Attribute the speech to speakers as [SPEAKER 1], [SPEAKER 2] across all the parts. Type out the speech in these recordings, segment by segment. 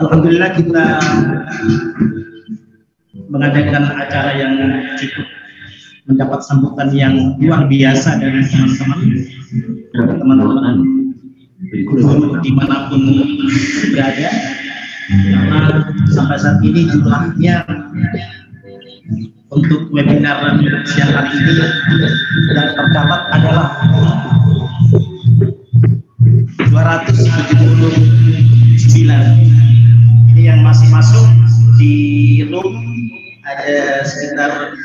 [SPEAKER 1] alhamdulillah kita mengadakan acara yang cukup mendapat sambutan yang luar biasa dari teman-teman dimanapun berada, karena sampai saat ini jumlahnya untuk webinar siang hari ini yang tercatat adalah 279. Ini yang masih masuk di room ada sekitar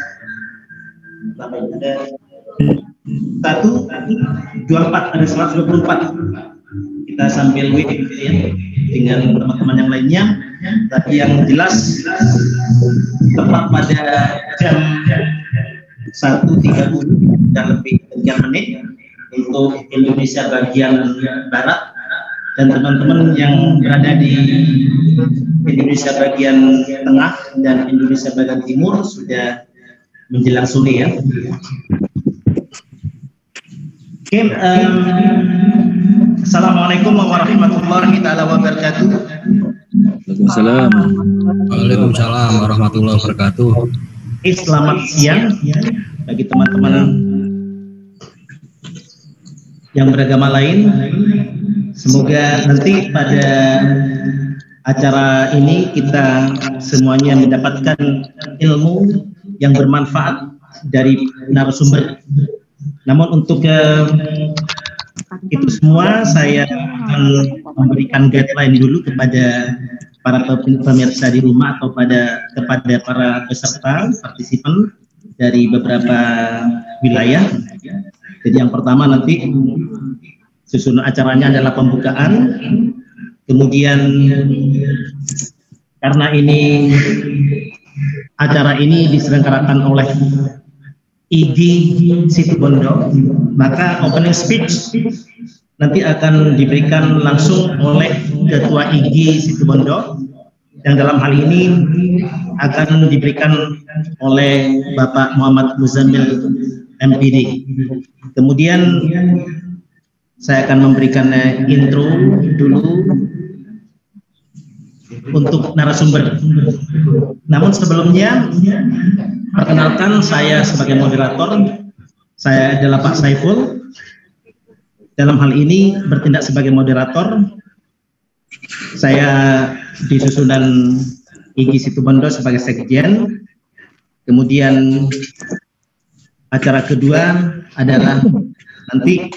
[SPEAKER 1] ada 124. Kita sambil wait ya, dengan teman-teman yang lainnya. Tapi yang jelas tepat pada jam 1.30 dan lebih sekian menit untuk Indonesia bagian barat, dan teman-teman yang berada di Indonesia bagian tengah dan Indonesia bagian timur sudah menjelang sore ya. Oke, assalamualaikum warahmatullahi wabarakatuh.
[SPEAKER 2] Waalaikumsalam. Waalaikumsalam warahmatullahi wabarakatuh.
[SPEAKER 1] Selamat siang bagi teman-teman yang beragama lain. Semoga nanti pada acara ini kita semuanya mendapatkan ilmu yang bermanfaat dari narasumber. Namun untuk itu semua saya akan memberikan guideline dulu kepada para pemirsa di rumah atau kepada para peserta partisipan dari beberapa wilayah. Jadi yang pertama nanti susunan acaranya adalah pembukaan, kemudian karena ini acara ini diselenggarakan oleh IG Situbondo, maka opening speech nanti akan diberikan langsung oleh Ketua IG Situbondo, yang dalam hal ini akan diberikan oleh Bapak Muhammad Muzammil MPD. Kemudian saya akan memberikan intro dulu untuk narasumber. Namun sebelumnya, perkenalkan saya sebagai moderator. Saya adalah Pak Saiful. Dalam hal ini bertindak sebagai moderator. Saya di susunan IG Situbondo sebagai sekjen. Kemudian acara kedua adalah nanti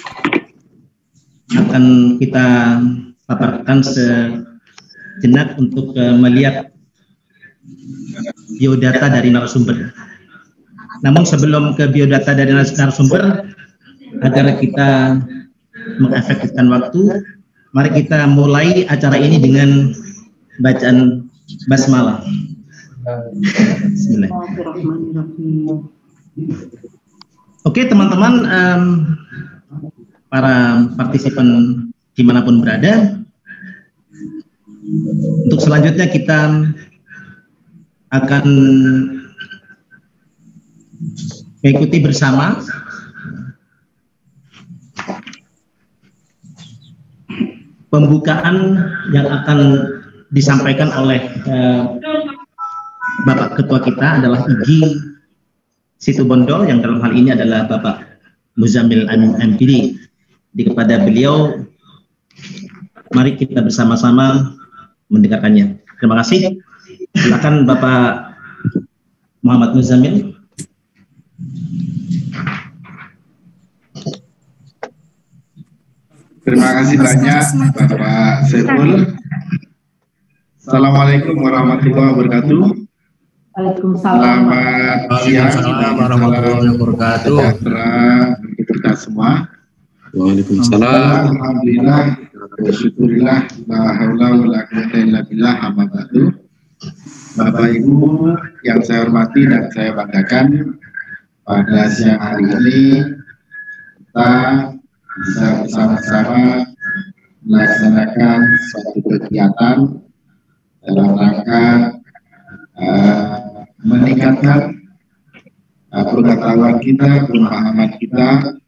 [SPEAKER 1] akan kita paparkan sejenak untuk melihat biodata dari narasumber. Namun sebelum ke biodata dari narasumber, agar kita mengefektifkan waktu, mari kita mulai acara ini dengan bacaan basmalah. Bismillahirrahmanirrahim. Oke teman-teman, para partisipan dimanapun berada, untuk selanjutnya kita akan mengikuti bersama pembukaan yang akan disampaikan oleh Bapak Ketua kita adalah IG Situbondo, yang dalam hal ini adalah Bapak Muzammil MPD. Jadi kepada beliau, mari kita bersama-sama mendengarkannya. Terima kasih. Silakan Bapak Muhammad Muzammil.
[SPEAKER 3] Terima kasih banyak Bapak Saiful. Assalamualaikum warahmatullahi wabarakatuh.
[SPEAKER 4] Waalaikumsalam.
[SPEAKER 3] Selamat siang
[SPEAKER 2] warahmatullahi wabarakatuh.
[SPEAKER 3] Untuk kita semua.
[SPEAKER 2] Waalaikumsalam.
[SPEAKER 3] Alhamdulillah, bersyukurillah, la haula wala quwwata illa billah, amma ba'du. Bapak Ibu yang saya hormati dan saya banggakan, pada siang hari ini kita bisa bersama-sama melaksanakan suatu kegiatan dalam rangka meningkatkan pengetahuan kita, pemahaman kita,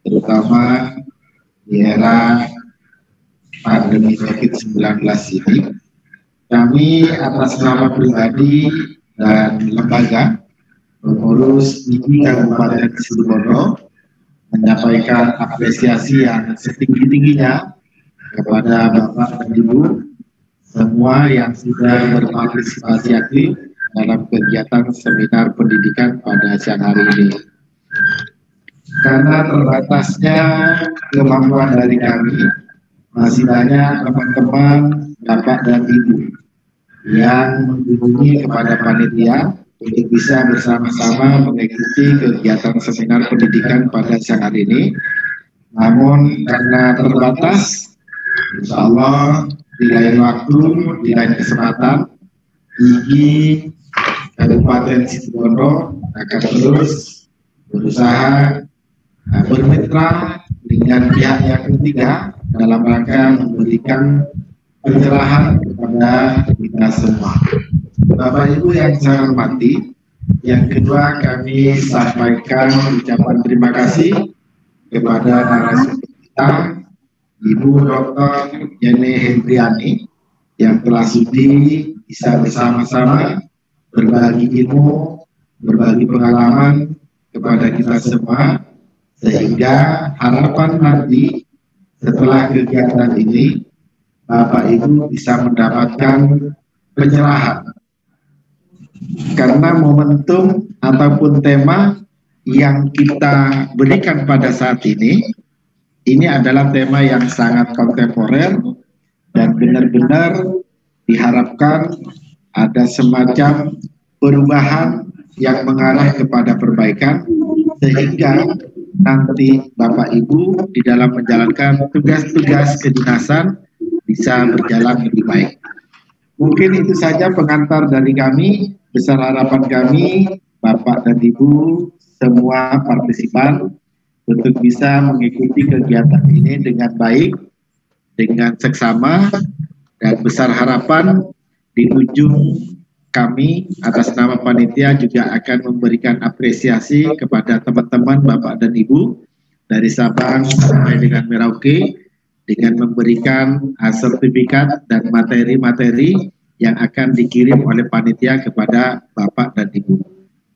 [SPEAKER 3] terutama di era pandemi COVID-19 ini, kami atas nama pribadi dan lembaga pengurus IGI Kabupaten Situbondo menyampaikan apresiasi yang setinggi-tingginya kepada Bapak dan Ibu semua yang sudah berpartisipasi aktif dalam kegiatan seminar pendidikan pada siang hari ini. Karena terbatasnya kemampuan dari kami, masih banyak teman-teman Bapak dan Ibu yang menghubungi kepada panitia untuk bisa bersama-sama mengikuti kegiatan seminar pendidikan pada siang hari ini. Namun karena terbatas, insya Allah di lain waktu, di lain kesempatan, IGI Kabupaten Situbondo akan terus berusaha bermitra dengan pihak yang ketiga dalam rangka memberikan pencerahan kepada kita semua. Bapak Ibu yang saya hormati, yang kedua kami sampaikan ucapan terima kasih kepada narasumber kita, Ibu Dr. Yeni Hendriani, yang telah sudi bisa bersama-sama berbagi ilmu, berbagi pengalaman kepada kita semua, sehingga harapan nanti setelah kegiatan ini Bapak Ibu bisa mendapatkan pencerahan, karena momentum ataupun tema yang kita berikan pada saat ini adalah tema yang sangat kontemporer dan benar-benar diharapkan ada semacam perubahan yang mengarah kepada perbaikan, sehingga nanti Bapak Ibu di dalam menjalankan tugas-tugas kedinasan bisa berjalan lebih baik. Mungkin itu saja pengantar dari kami. Besar harapan kami, Bapak dan Ibu, semua partisipan, untuk bisa mengikuti kegiatan ini dengan baik, dengan seksama, dan besar harapan di ujung kami atas nama panitia juga akan memberikan apresiasi kepada teman-teman Bapak dan Ibu dari Sabang sampai dengan Merauke dengan memberikan sertifikat dan materi-materi yang akan dikirim oleh panitia kepada Bapak dan Ibu.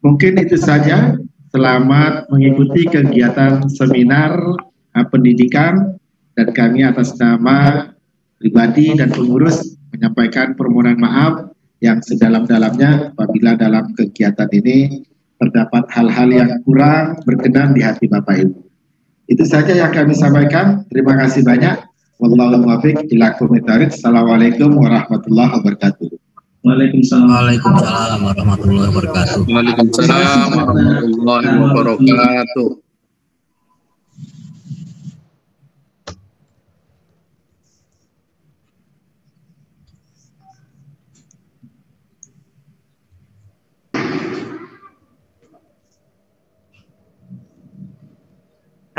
[SPEAKER 3] Mungkin itu saja. Selamat mengikuti kegiatan seminar pendidikan, dan kami atas nama pribadi dan pengurus menyampaikan permohonan maaf yang sedalam-dalamnya apabila dalam kegiatan ini terdapat hal-hal yang kurang berkenan di hati Bapak Ibu. Itu saja yang kami sampaikan. Terima kasih banyak. Wallahul muwaffiq ila aqwamit thoriq. Assalamualaikum warahmatullahi wabarakatuh.
[SPEAKER 1] Waalaikumsalam.
[SPEAKER 2] Waalaikumsalam warahmatullahi wabarakatuh.
[SPEAKER 5] Waalaikumsalam warahmatullahi wabarakatuh.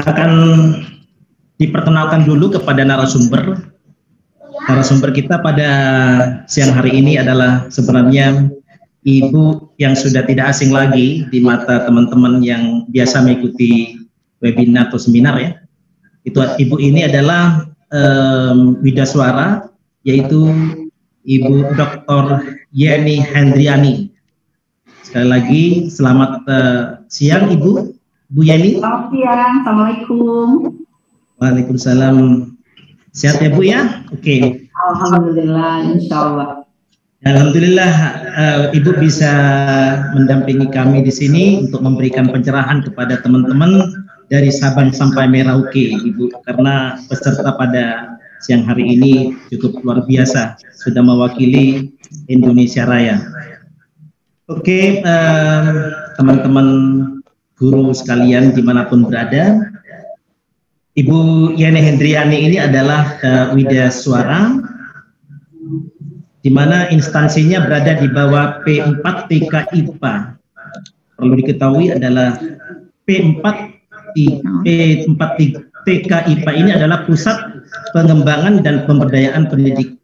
[SPEAKER 1] Akan diperkenalkan dulu kepada narasumber. Narasumber kita pada siang hari ini adalah sebenarnya ibu yang sudah tidak asing lagi di mata teman-teman yang biasa mengikuti webinar atau seminar ya. Itu ibu ini adalah widaswara, yaitu Ibu Dr. Yeni Hendriani. Sekali lagi selamat siang Ibu Yeni.
[SPEAKER 4] Selamat siang, Assalamualaikum.
[SPEAKER 1] Waalaikumsalam. Sehat ya Bu ya? Oke.
[SPEAKER 4] Alhamdulillah, insya Allah.
[SPEAKER 1] Alhamdulillah Ibu bisa mendampingi kami di sini untuk memberikan pencerahan kepada teman-teman dari Sabang sampai Merauke, Ibu, karena peserta pada siang hari ini cukup luar biasa, sudah mewakili Indonesia Raya. Oke, teman-teman guru sekalian dimanapun berada, Ibu Yeni Hendriani ini adalah widaswara, di mana instansinya berada di bawah P4 TK IPA. Perlu diketahui adalah P4 TK IPA ini adalah Pusat Pengembangan dan Pemberdayaan Pendidik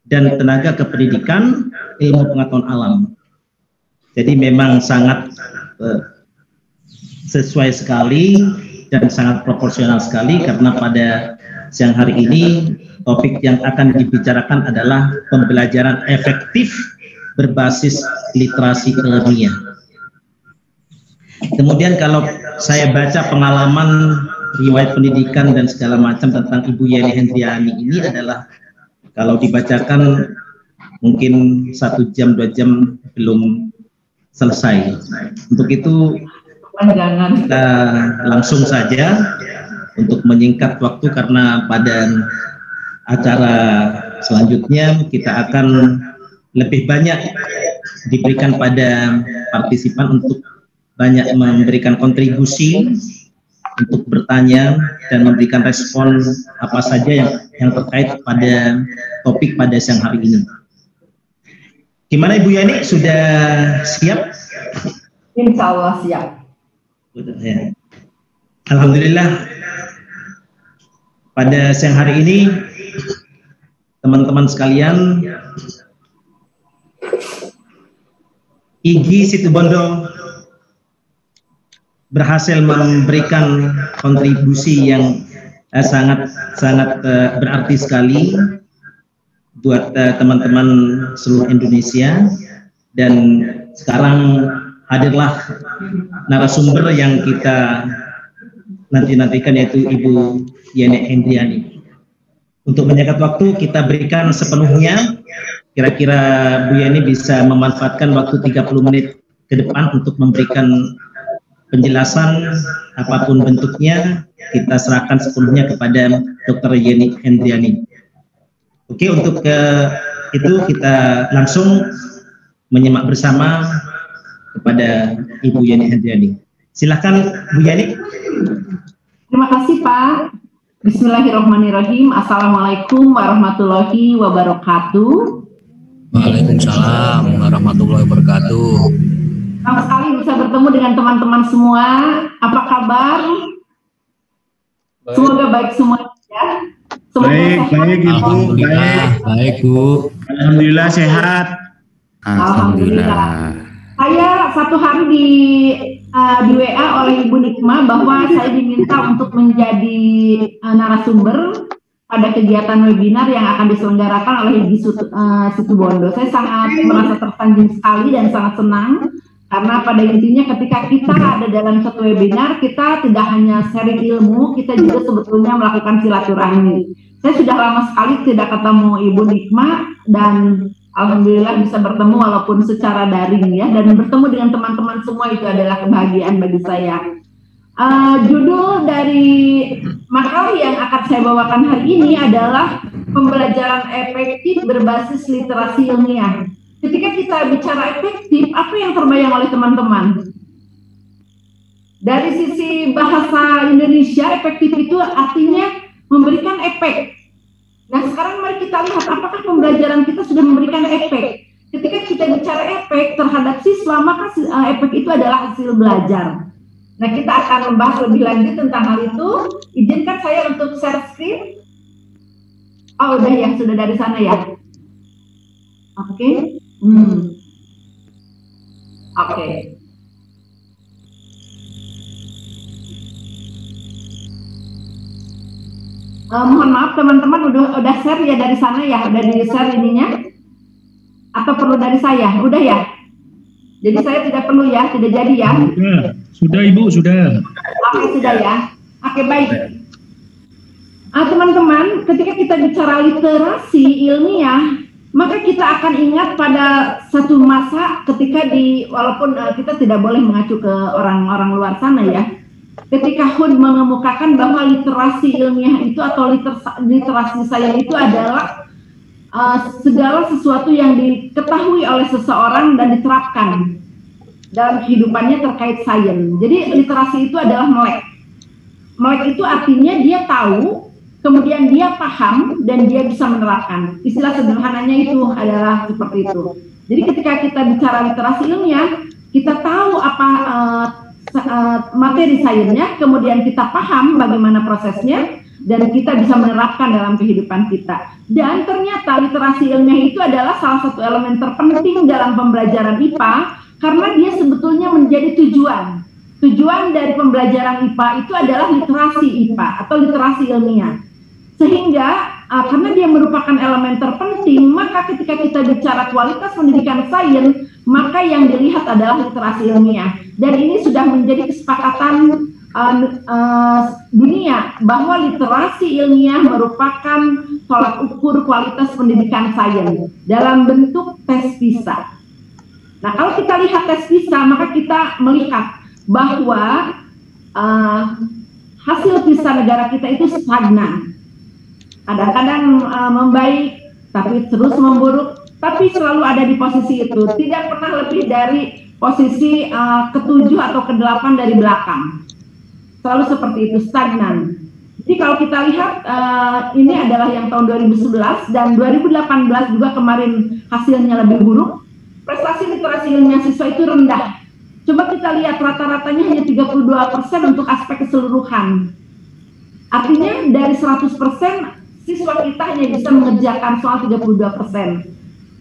[SPEAKER 1] dan Tenaga Kependidikan Ilmu Pengetahuan Alam. Jadi memang sangat sesuai sekali dan sangat proporsional sekali, karena pada siang hari ini topik yang akan dibicarakan adalah pembelajaran efektif berbasis literasi ilmiah. Kemudian kalau saya baca pengalaman riwayat pendidikan dan segala macam tentang Ibu Yeni Hendriani ini adalah kalau dibacakan mungkin 1 jam 2 jam belum selesai. Untuk itu kita langsung saja untuk menyingkat waktu, karena pada acara selanjutnya kita akan lebih banyak diberikan pada partisipan untuk banyak memberikan kontribusi untuk bertanya dan memberikan respon apa saja yang terkait pada topik pada siang hari ini. Gimana Ibu Yani, sudah siap?
[SPEAKER 4] Insya Allah siap.
[SPEAKER 1] Ya. Alhamdulillah, pada siang hari ini teman-teman sekalian, IGI Situbondo berhasil memberikan kontribusi yang sangat berarti sekali buat teman-teman seluruh Indonesia. Dan sekarang hadirlah narasumber yang kita nantikan, yaitu Ibu Yeni Hendriani. Untuk menyingkat waktu, kita berikan sepenuhnya. Kira-kira Bu Yeni bisa memanfaatkan waktu 30 menit ke depan untuk memberikan penjelasan apapun bentuknya. Kita serahkan sepenuhnya kepada Dr. Yeni Hendriani. Oke, untuk itu kita langsung menyimak bersama kepada Ibu Yeni Hendriani. Silahkan Bu Yeni.
[SPEAKER 4] Terima kasih Pak. Bismillahirrahmanirrahim. Assalamualaikum warahmatullahi wabarakatuh.
[SPEAKER 2] Waalaikumsalam warahmatullahi wabarakatuh.
[SPEAKER 4] Senang sekali bisa bertemu dengan teman-teman semua. Apa kabar? Semoga baik semua ya.
[SPEAKER 6] Baik Ibu.
[SPEAKER 2] Baik Bu.
[SPEAKER 6] Alhamdulillah sehat.
[SPEAKER 2] Alhamdulillah.
[SPEAKER 4] Saya satu hari di WA oleh Ibu Nikma bahwa saya diminta untuk menjadi narasumber pada kegiatan webinar yang akan diselenggarakan oleh IGI Situbondo. Saya sangat merasa tersanjung sekali dan sangat senang, karena pada intinya ketika kita ada dalam satu webinar, kita tidak hanya sharing ilmu, kita juga sebetulnya melakukan silaturahmi. Saya sudah lama sekali tidak ketemu Ibu Nikma, dan alhamdulillah bisa bertemu walaupun secara daring ya, dan bertemu dengan teman-teman semua itu adalah kebahagiaan bagi saya. Judul dari makalah yang akan saya bawakan hari ini adalah pembelajaran efektif berbasis literasi ilmiah. Ketika kita bicara efektif, apa yang terbayang oleh teman-teman? Dari sisi bahasa Indonesia, efektif itu artinya memberikan efek. Nah, sekarang mari kita lihat apakah pembelajaran kita sudah memberikan efek. Ketika kita bicara efek terhadap siswa, maka efek itu adalah hasil belajar. Nah, kita akan membahas lebih lanjut tentang hal itu. Izinkan saya untuk share screen. Oh, udah ya, sudah dari sana ya. Oke. Oke. Mohon maaf teman-teman, udah share ya dari sana ya, udah di share ininya, atau perlu dari saya? Udah ya. Jadi saya tidak perlu ya, tidak jadi ya.
[SPEAKER 6] Sudah Ibu, sudah.
[SPEAKER 4] Oke, sudah ya. Oke, baik. Teman-teman, ketika kita bicara literasi ilmiah, maka kita akan ingat pada satu masa ketika walaupun kita tidak boleh mengacu ke orang-orang luar sana ya. Ketika Hood mengemukakan bahwa literasi ilmiah itu atau literasi saya itu adalah segala sesuatu yang diketahui oleh seseorang dan diterapkan dalam kehidupannya terkait sains. Jadi literasi itu adalah melek. Melek itu artinya dia tahu, kemudian dia paham, dan dia bisa menerapkan. Istilah sederhananya itu adalah seperti itu. Jadi ketika kita bicara literasi ilmiah, kita tahu apa materi sainsnya, kemudian kita paham bagaimana prosesnya, dan kita bisa menerapkan dalam kehidupan kita. Dan ternyata literasi ilmiah itu adalah salah satu elemen terpenting dalam pembelajaran IPA, karena dia sebetulnya menjadi tujuan. Tujuan dari pembelajaran IPA itu adalah literasi IPA atau literasi ilmiah. Sehingga karena dia merupakan elemen terpenting, maka ketika kita bicara kualitas pendidikan sains, maka yang dilihat adalah literasi ilmiah. Dan ini sudah menjadi kesepakatan dunia bahwa literasi ilmiah merupakan tolak ukur kualitas pendidikan sains dalam bentuk tes PISA. Nah, kalau kita lihat tes PISA, maka kita melihat bahwa hasil PISA negara kita itu stagnan. Kadang-kadang membaik, tapi terus memburuk, tapi selalu ada di posisi itu. Tidak pernah lebih dari posisi ke-7 atau ke-8 dari belakang. Selalu seperti itu, stagnan. Jadi kalau kita lihat, ini adalah yang tahun 2011 dan 2018 juga kemarin hasilnya lebih buruk. Prestasi literasi ilmiah siswa itu rendah. Coba kita lihat rata-ratanya hanya 32% untuk aspek keseluruhan. Artinya dari 100% siswa kita hanya bisa mengerjakan soal 32%.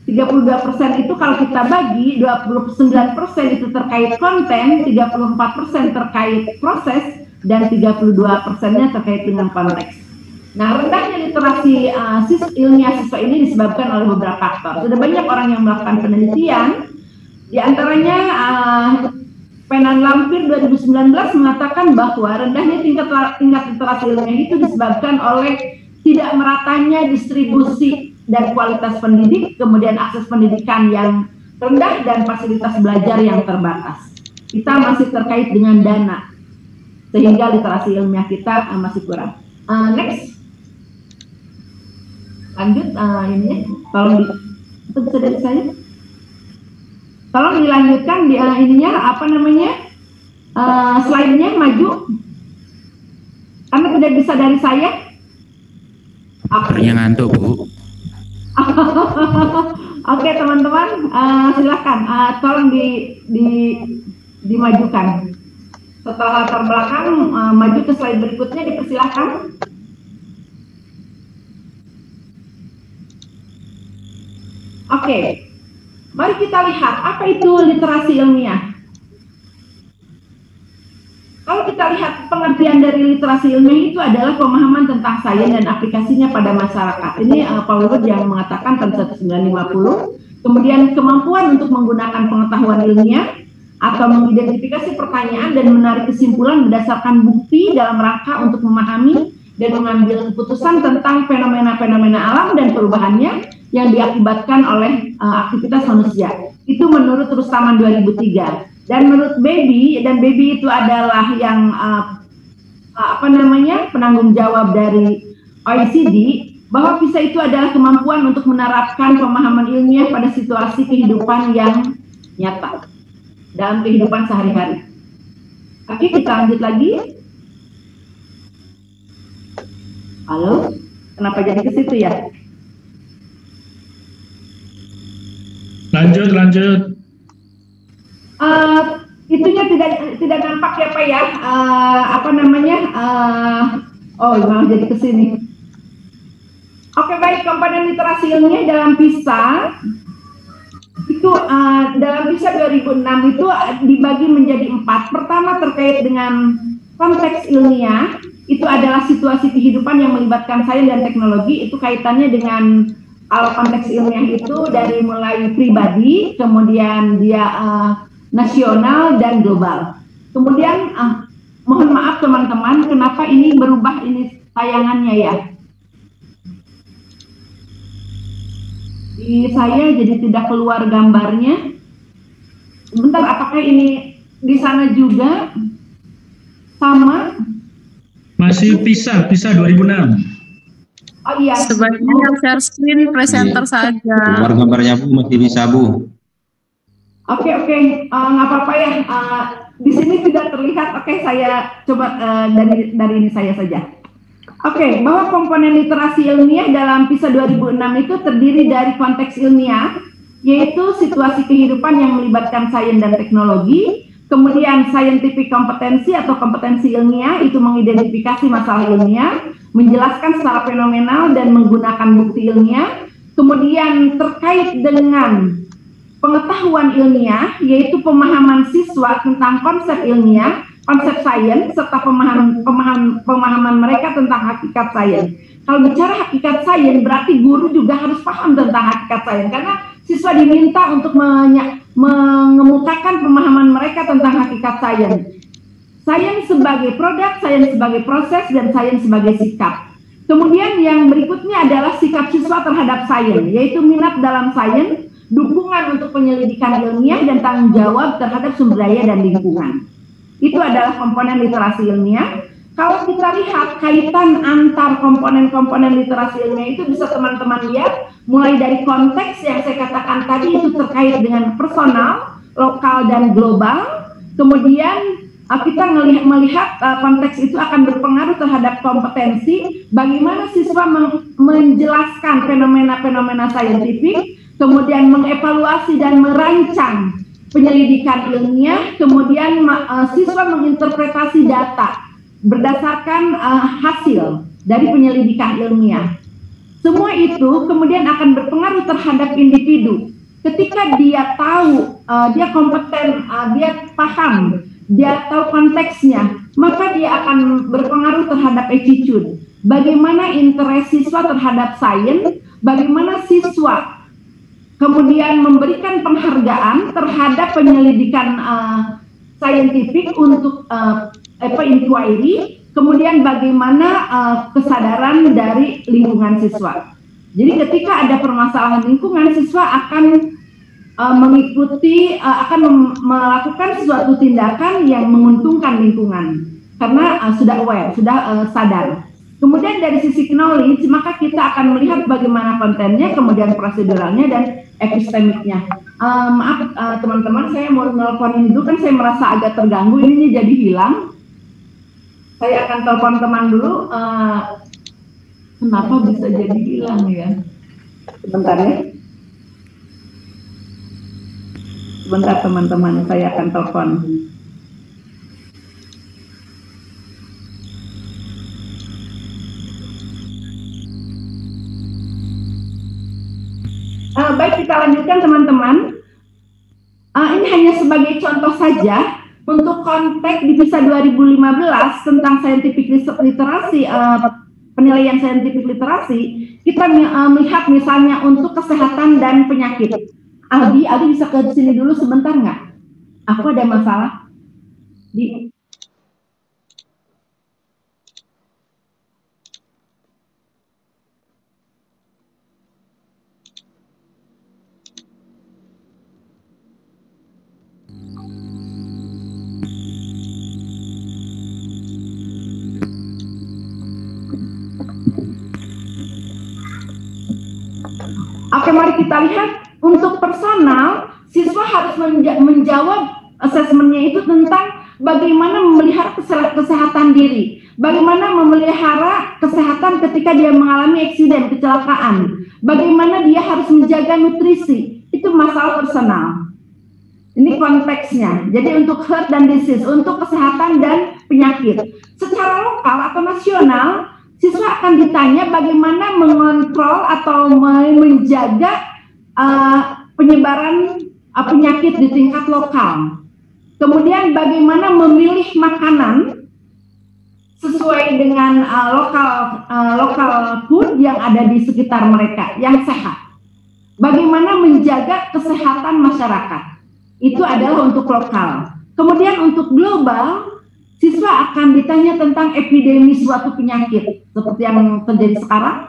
[SPEAKER 4] 32% itu kalau kita bagi, 29% itu terkait konten, 34% terkait proses, dan 32%-nya terkait dengan konteks. Nah, rendahnya literasi ilmiah siswa ini disebabkan oleh beberapa faktor. Sudah banyak orang yang melakukan penelitian, di antaranya Penan Lampir 2019 mengatakan bahwa rendahnya tingkat literasi ilmiah itu disebabkan oleh tidak meratanya distribusi dan kualitas pendidik, kemudian akses pendidikan yang rendah dan fasilitas belajar yang terbatas. Kita masih terkait dengan dana, sehingga literasi ilmiah kita masih kurang. Next, lanjut ini, tolong itu bisa dari saya. Tolong dilanjutkan di ininya apa namanya slide-nya maju, karena tidak bisa dari saya.
[SPEAKER 2] Yang ngantuk, Bu.
[SPEAKER 4] Oke, teman-teman, silakan tolong dimajukan. Setelah latar belakang, maju ke slide berikutnya, dipersilakan. Oke, mari kita lihat apa itu literasi ilmiah. Kalau kita lihat pengertian dari literasi ilmiah itu adalah pemahaman tentang sains dan aplikasinya pada masyarakat. Ini Paul Wood yang mengatakan pada 1950. Kemudian kemampuan untuk menggunakan pengetahuan ilmiah atau mengidentifikasi pertanyaan dan menarik kesimpulan berdasarkan bukti dalam rangka untuk memahami dan mengambil keputusan tentang fenomena-fenomena alam dan perubahannya yang diakibatkan oleh aktivitas manusia. Itu menurut Rustaman 2003. Dan menurut Baby itu adalah yang penanggung jawab dari OECD, bahwa PISA itu adalah kemampuan untuk menerapkan pemahaman ilmiah pada situasi kehidupan yang nyata dalam kehidupan sehari-hari. Oke, kita lanjut lagi. Halo, kenapa jadi ke situ ya?
[SPEAKER 6] Lanjut.
[SPEAKER 4] Itunya tidak nampak ya Pak ya, malah jadi ke sini. Oke, baik, komponen literasi ilmiah dalam PISA itu dalam PISA 2006 itu dibagi menjadi 4. Pertama terkait dengan konteks ilmiah, itu adalah situasi kehidupan yang melibatkan sains dan teknologi. Itu kaitannya dengan kalau konteks ilmiah itu dari mulai pribadi, kemudian dia nasional dan global. Kemudian mohon maaf teman-teman, kenapa ini berubah ini tayangannya ya? Di saya jadi tidak keluar gambarnya. Sebentar, apakah ini di sana juga sama?
[SPEAKER 6] Masih PISA 2006.
[SPEAKER 4] Oh iya.
[SPEAKER 7] Sebaiknya share screen presenter saja.
[SPEAKER 8] Keluar gambarnya Bu, masih bisa Bu.
[SPEAKER 4] Oke, nggak apa-apa ya. Di sini tidak terlihat. Oke, saya coba dari ini saya saja. Oke, bahwa komponen literasi ilmiah dalam PISA 2006 itu terdiri dari konteks ilmiah, yaitu situasi kehidupan yang melibatkan sains dan teknologi. Kemudian scientific kompetensi atau kompetensi ilmiah itu mengidentifikasi masalah ilmiah, menjelaskan secara fenomenal dan menggunakan bukti ilmiah. Kemudian terkait dengan pengetahuan ilmiah, yaitu pemahaman siswa tentang konsep ilmiah, konsep sains, serta pemahaman mereka tentang hakikat sains. Kalau bicara hakikat sains, berarti guru juga harus paham tentang hakikat sains, karena siswa diminta untuk mengemukakan pemahaman mereka tentang hakikat sains. Sains sebagai produk, sains sebagai proses, dan sains sebagai sikap. Kemudian yang berikutnya adalah sikap siswa terhadap sains, yaitu minat dalam sains, dukungan untuk penyelidikan ilmiah, dan tanggung jawab terhadap sumber daya dan lingkungan. Itu adalah komponen literasi ilmiah. Kalau kita lihat kaitan antar komponen-komponen literasi ilmiah itu bisa teman-teman lihat mulai dari konteks yang saya katakan tadi itu terkait dengan personal, lokal, dan global. Kemudian kita melihat konteks itu akan berpengaruh terhadap kompetensi, bagaimana siswa menjelaskan fenomena-fenomena saintifik, kemudian mengevaluasi dan merancang penyelidikan ilmiah, kemudian siswa menginterpretasi data berdasarkan hasil dari penyelidikan ilmiah. Semua itu kemudian akan berpengaruh terhadap individu. Ketika dia tahu, dia kompeten, dia paham, dia tahu konteksnya, maka dia akan berpengaruh terhadap attitude. Bagaimana interest siswa terhadap sains, bagaimana siswa kemudian memberikan penghargaan terhadap penyelidikan saintifik untuk inquiry, kemudian bagaimana kesadaran dari lingkungan siswa. Jadi ketika ada permasalahan lingkungan, siswa akan melakukan suatu tindakan yang menguntungkan lingkungan karena sudah aware, sudah sadar. Kemudian dari sisi knowledge, maka kita akan melihat bagaimana kontennya, kemudian proseduralnya, dan epistemiknya. Maaf teman-teman, saya mau nelponin dulu, kan saya merasa agak terganggu, ini jadi hilang. Saya akan telepon teman dulu. Kenapa bisa jadi hilang ya? Sebentar ya. Sebentar teman-teman, saya akan telepon. Baik, kita lanjutkan teman-teman. Ini hanya sebagai contoh saja untuk konteks di PISA 2015 tentang scientific literasi, penilaian scientific literasi, kita melihat misalnya untuk kesehatan dan penyakit. Aldi bisa ke sini dulu sebentar nggak? Aku ada masalah. Oke, mari kita lihat untuk personal, siswa harus menjawab asesmennya itu tentang bagaimana memelihara kesehatan diri, bagaimana memelihara kesehatan ketika dia mengalami eksiden, kecelakaan, bagaimana dia harus menjaga nutrisi, itu masalah personal. Ini konteksnya. Jadi untuk health dan disease, untuk kesehatan dan penyakit. Secara lokal atau nasional, siswa akan ditanya bagaimana mengontrol atau menjaga penyebaran penyakit di tingkat lokal. Kemudian bagaimana memilih makanan sesuai dengan lokal food yang ada di sekitar mereka, yang sehat. Bagaimana menjaga kesehatan masyarakat. Itu adalah untuk lokal. Kemudian untuk global, siswa akan ditanya tentang epidemi suatu penyakit seperti yang terjadi sekarang.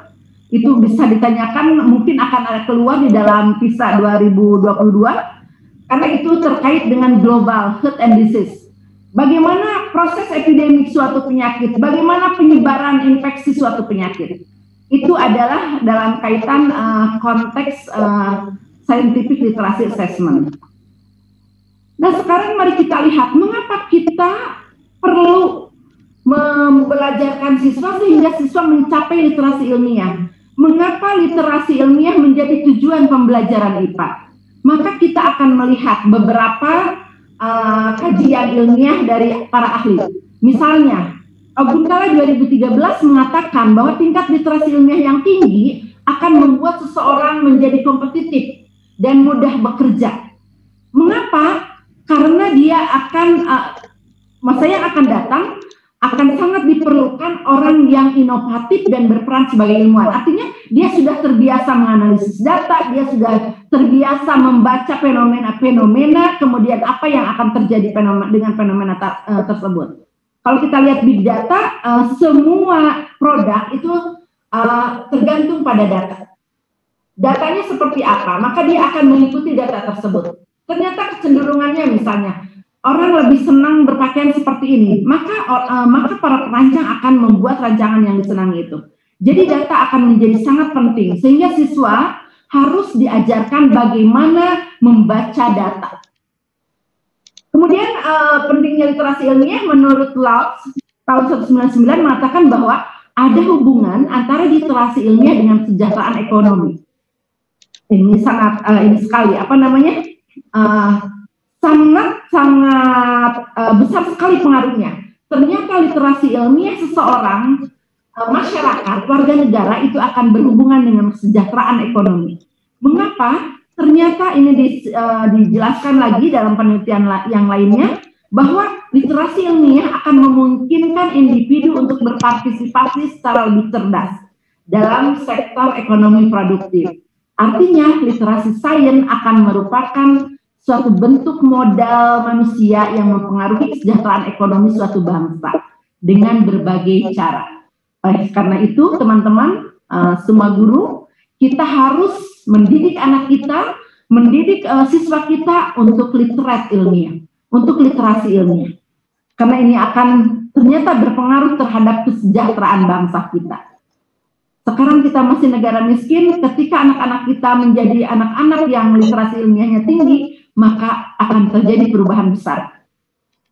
[SPEAKER 4] Itu bisa ditanyakan, mungkin akan ada keluar di dalam PISA 2022 karena itu terkait dengan global health and disease. Bagaimana proses epidemik suatu penyakit, bagaimana penyebaran infeksi suatu penyakit. Itu adalah dalam kaitan konteks scientific literacy assessment. Nah, sekarang mari kita lihat mengapa kita perlu membelajarkan siswa sehingga siswa mencapai literasi ilmiah. Mengapa literasi ilmiah menjadi tujuan pembelajaran IPA? Maka kita akan melihat beberapa kajian ilmiah dari para ahli. Misalnya, Guntala 2013 mengatakan bahwa tingkat literasi ilmiah yang tinggi akan membuat seseorang menjadi kompetitif dan mudah bekerja. Mengapa? Karena dia akan masa yang akan datang akan sangat diperlukan orang yang inovatif dan berperan sebagai ilmuwan. Artinya dia sudah terbiasa menganalisis data, dia sudah terbiasa membaca fenomena-fenomena, kemudian apa yang akan terjadi dengan fenomena tersebut. Kalau kita lihat big data, semua produk itu tergantung pada data. Datanya seperti apa, maka dia akan mengikuti data tersebut. Ternyata kecenderungannya misalnya, orang lebih senang berpakaian seperti ini, maka para perancang akan membuat rancangan yang disenangi itu. Jadi data akan menjadi sangat penting, sehingga siswa harus diajarkan bagaimana membaca data. Kemudian pentingnya literasi ilmiah menurut Laux tahun 1999 mengatakan bahwa ada hubungan antara literasi ilmiah dengan kesejahteraan ekonomi. Ini sangat ini sekali sangat besar sekali pengaruhnya. Ternyata literasi ilmiah seseorang, masyarakat, warga negara itu akan berhubungan dengan kesejahteraan ekonomi. Mengapa? Ternyata ini dijelaskan lagi dalam penelitian yang lainnya bahwa literasi ilmiah akan memungkinkan individu untuk berpartisipasi secara lebih cerdas dalam sektor ekonomi produktif. Artinya literasi sains akan merupakan suatu bentuk modal manusia yang mempengaruhi kesejahteraan ekonomi suatu bangsa dengan berbagai cara. Karena itu teman-teman, semua guru, kita harus mendidik anak kita, mendidik siswa kita untuk literat ilmiah, untuk literasi ilmiah. Karena ini akan ternyata berpengaruh terhadap kesejahteraan bangsa kita. Sekarang kita masih negara miskin, ketika anak-anak kita menjadi anak-anak yang literasi ilmiahnya tinggi, maka akan terjadi perubahan besar.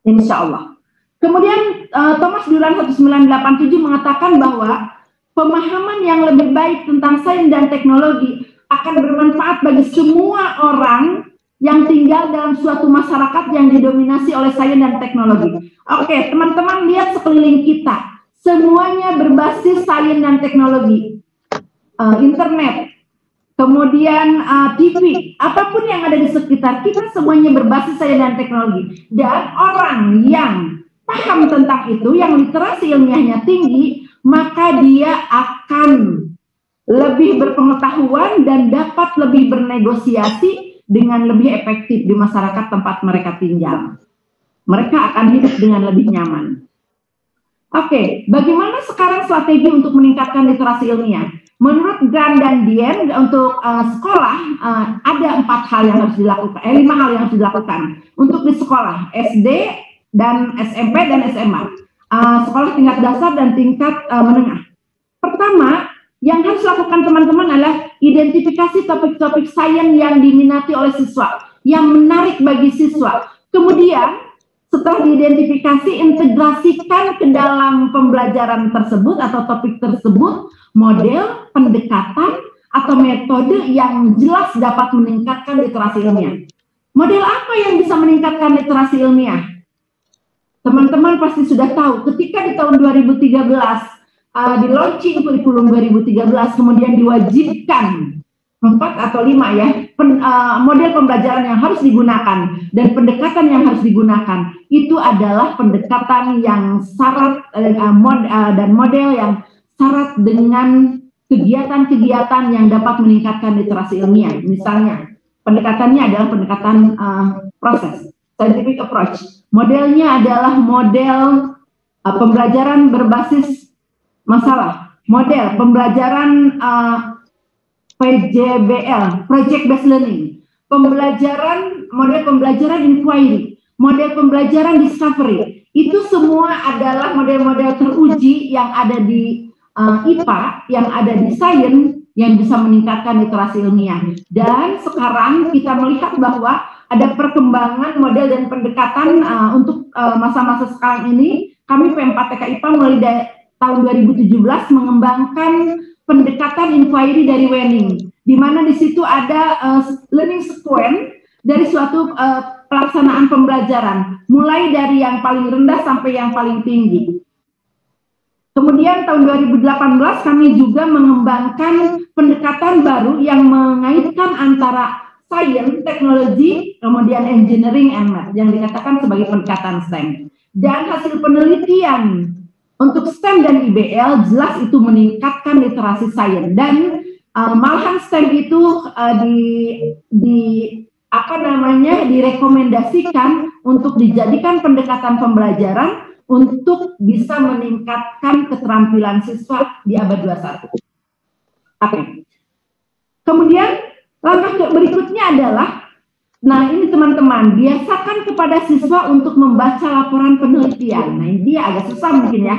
[SPEAKER 4] Insya Allah. Kemudian Thomas Duran 1987 mengatakan bahwa pemahaman yang lebih baik tentang sains dan teknologi akan bermanfaat bagi semua orang yang tinggal dalam suatu masyarakat yang didominasi oleh sains dan teknologi. Oke, teman-teman lihat sekeliling kita. Semuanya berbasis sains dan teknologi, internet, kemudian TV, apapun yang ada di sekitar kita semuanya berbasis sains dan teknologi. Dan orang yang paham tentang itu, yang literasi ilmiahnya tinggi, maka dia akan lebih berpengetahuan dan dapat lebih bernegosiasi dengan lebih efektif di masyarakat tempat mereka tinggal. Mereka akan hidup dengan lebih nyaman. Oke, bagaimana sekarang strategi untuk meningkatkan literasi ilmiah? Menurut Grant dan Dien, untuk sekolah ada 5 hal yang harus dilakukan untuk di sekolah SD dan SMP dan SMA, sekolah tingkat dasar dan tingkat menengah. Pertama, yang harus dilakukan teman-teman adalah identifikasi topik-topik sains yang diminati oleh siswa, yang menarik bagi siswa. Kemudian setelah diidentifikasi, integrasikan ke dalam pembelajaran tersebut atau topik tersebut model, pendekatan, atau metode yang jelas dapat meningkatkan literasi ilmiah. Model apa yang bisa meningkatkan literasi ilmiah? Teman-teman pasti sudah tahu, ketika di tahun 2013, di launching kurikulum 2013, kemudian diwajibkan 4 atau 5 ya, model pembelajaran yang harus digunakan dan pendekatan yang harus digunakan itu adalah pendekatan yang syarat dan model yang syarat dengan kegiatan-kegiatan yang dapat meningkatkan literasi ilmiah. Misalnya, pendekatannya adalah pendekatan proses, scientific approach. Modelnya adalah model pembelajaran berbasis masalah, model pembelajaran PJBL, Project Based Learning, model pembelajaran inquiry, model pembelajaran discovery. Itu semua adalah model-model teruji yang ada di IPA, yang ada di sains, yang bisa meningkatkan literasi ilmiah. Dan sekarang kita melihat bahwa ada perkembangan model dan pendekatan untuk masa-masa sekarang ini. Kami P4TK IPA mulai dari tahun 2017 mengembangkan pendekatan inquiry dari Wenning, di mana di situ ada learning sequence dari suatu pelaksanaan pembelajaran, mulai dari yang paling rendah sampai yang paling tinggi. Kemudian tahun 2018 kami juga mengembangkan pendekatan baru yang mengaitkan antara science, teknologi, kemudian engineering and math, yang dikatakan sebagai pendekatan STEM. Dan hasil penelitian Untuk STEM dan IBL jelas itu meningkatkan literasi sains, dan malahan STEM itu direkomendasikan untuk dijadikan pendekatan pembelajaran untuk bisa meningkatkan keterampilan siswa di abad 21. Oke. Kemudian langkah berikutnya adalah, nah ini teman-teman, biasakan kepada siswa untuk membaca laporan penelitian. Nah ini dia agak susah mungkin ya.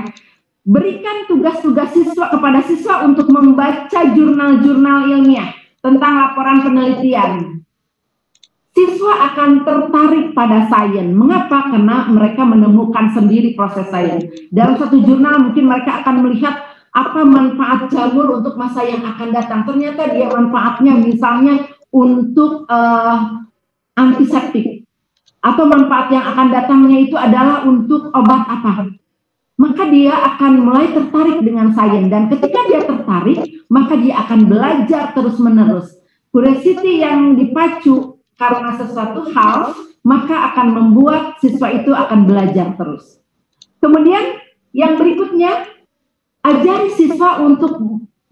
[SPEAKER 4] Berikan tugas-tugas siswa kepada siswa untuk membaca jurnal-jurnal ilmiah tentang laporan penelitian. Siswa akan tertarik pada sains. Mengapa? Karena mereka menemukan sendiri proses sains. Dalam satu jurnal mungkin mereka akan melihat apa manfaat jamur untuk masa yang akan datang. Ternyata dia manfaatnya misalnya untuk antiseptik. Atau manfaat yang akan datangnya itu adalah untuk obat apa. Maka dia akan mulai tertarik dengan sains. Dan ketika dia tertarik, maka dia akan belajar terus-menerus. Curiosity yang dipacu karena sesuatu hal, maka akan membuat siswa itu akan belajar terus. Kemudian yang berikutnya, ajari siswa untuk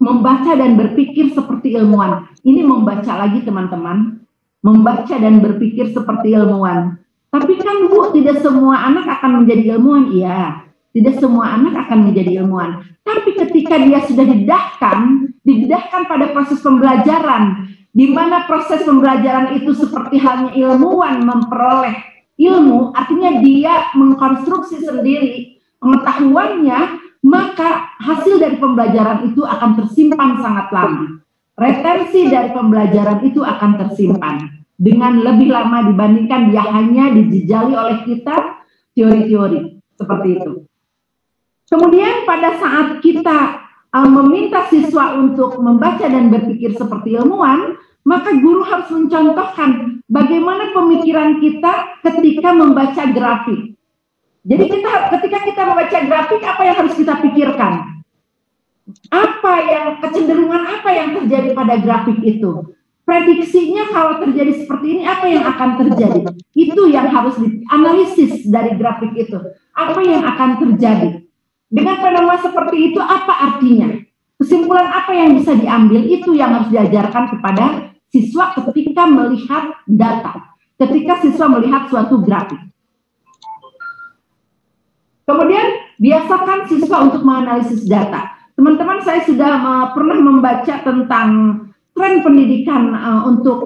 [SPEAKER 4] membaca dan berpikir seperti ilmuwan. Ini membaca lagi teman-teman, membaca dan berpikir seperti ilmuwan. Tapi kan Bu, tidak semua anak akan menjadi ilmuwan. Iya, tidak semua anak akan menjadi ilmuwan. Tapi ketika dia sudah didedahkan pada proses pembelajaran, di mana proses pembelajaran itu seperti halnya ilmuwan memperoleh ilmu, artinya dia mengkonstruksi sendiri pengetahuannya, maka hasil dari pembelajaran itu akan tersimpan sangat lama. Retensi dari pembelajaran itu akan tersimpan dengan lebih lama dibandingkan dia hanya dijejali oleh kita teori-teori seperti itu. Kemudian pada saat kita meminta siswa untuk membaca dan berpikir seperti ilmuwan, maka guru harus mencontohkan bagaimana pemikiran kita ketika membaca grafik. Jadi ketika kita membaca grafik, apa yang harus kita pikirkan? Kecenderungan apa yang terjadi pada grafik itu? Prediksinya kalau terjadi seperti ini, apa yang akan terjadi? Itu yang harus dianalisis dari grafik itu. Apa yang akan terjadi? Dengan fenomena seperti itu, apa artinya? Kesimpulan apa yang bisa diambil? Itu yang harus diajarkan kepada siswa ketika melihat data, ketika siswa melihat suatu grafik. Kemudian, biasakan siswa untuk menganalisis data. Teman-teman, saya sudah pernah membaca tentang tren pendidikan untuk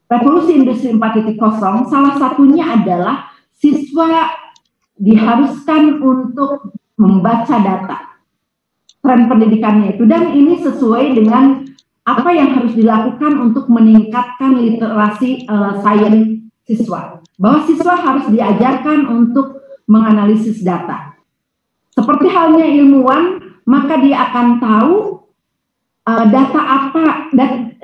[SPEAKER 4] revolusi industri 4.0. Salah satunya adalah siswa diharuskan untuk membaca data, tren pendidikannya itu, dan ini sesuai dengan apa yang harus dilakukan untuk meningkatkan literasi sains siswa, bahwa siswa harus diajarkan untuk menganalisis data. Seperti halnya ilmuwan, maka dia akan tahu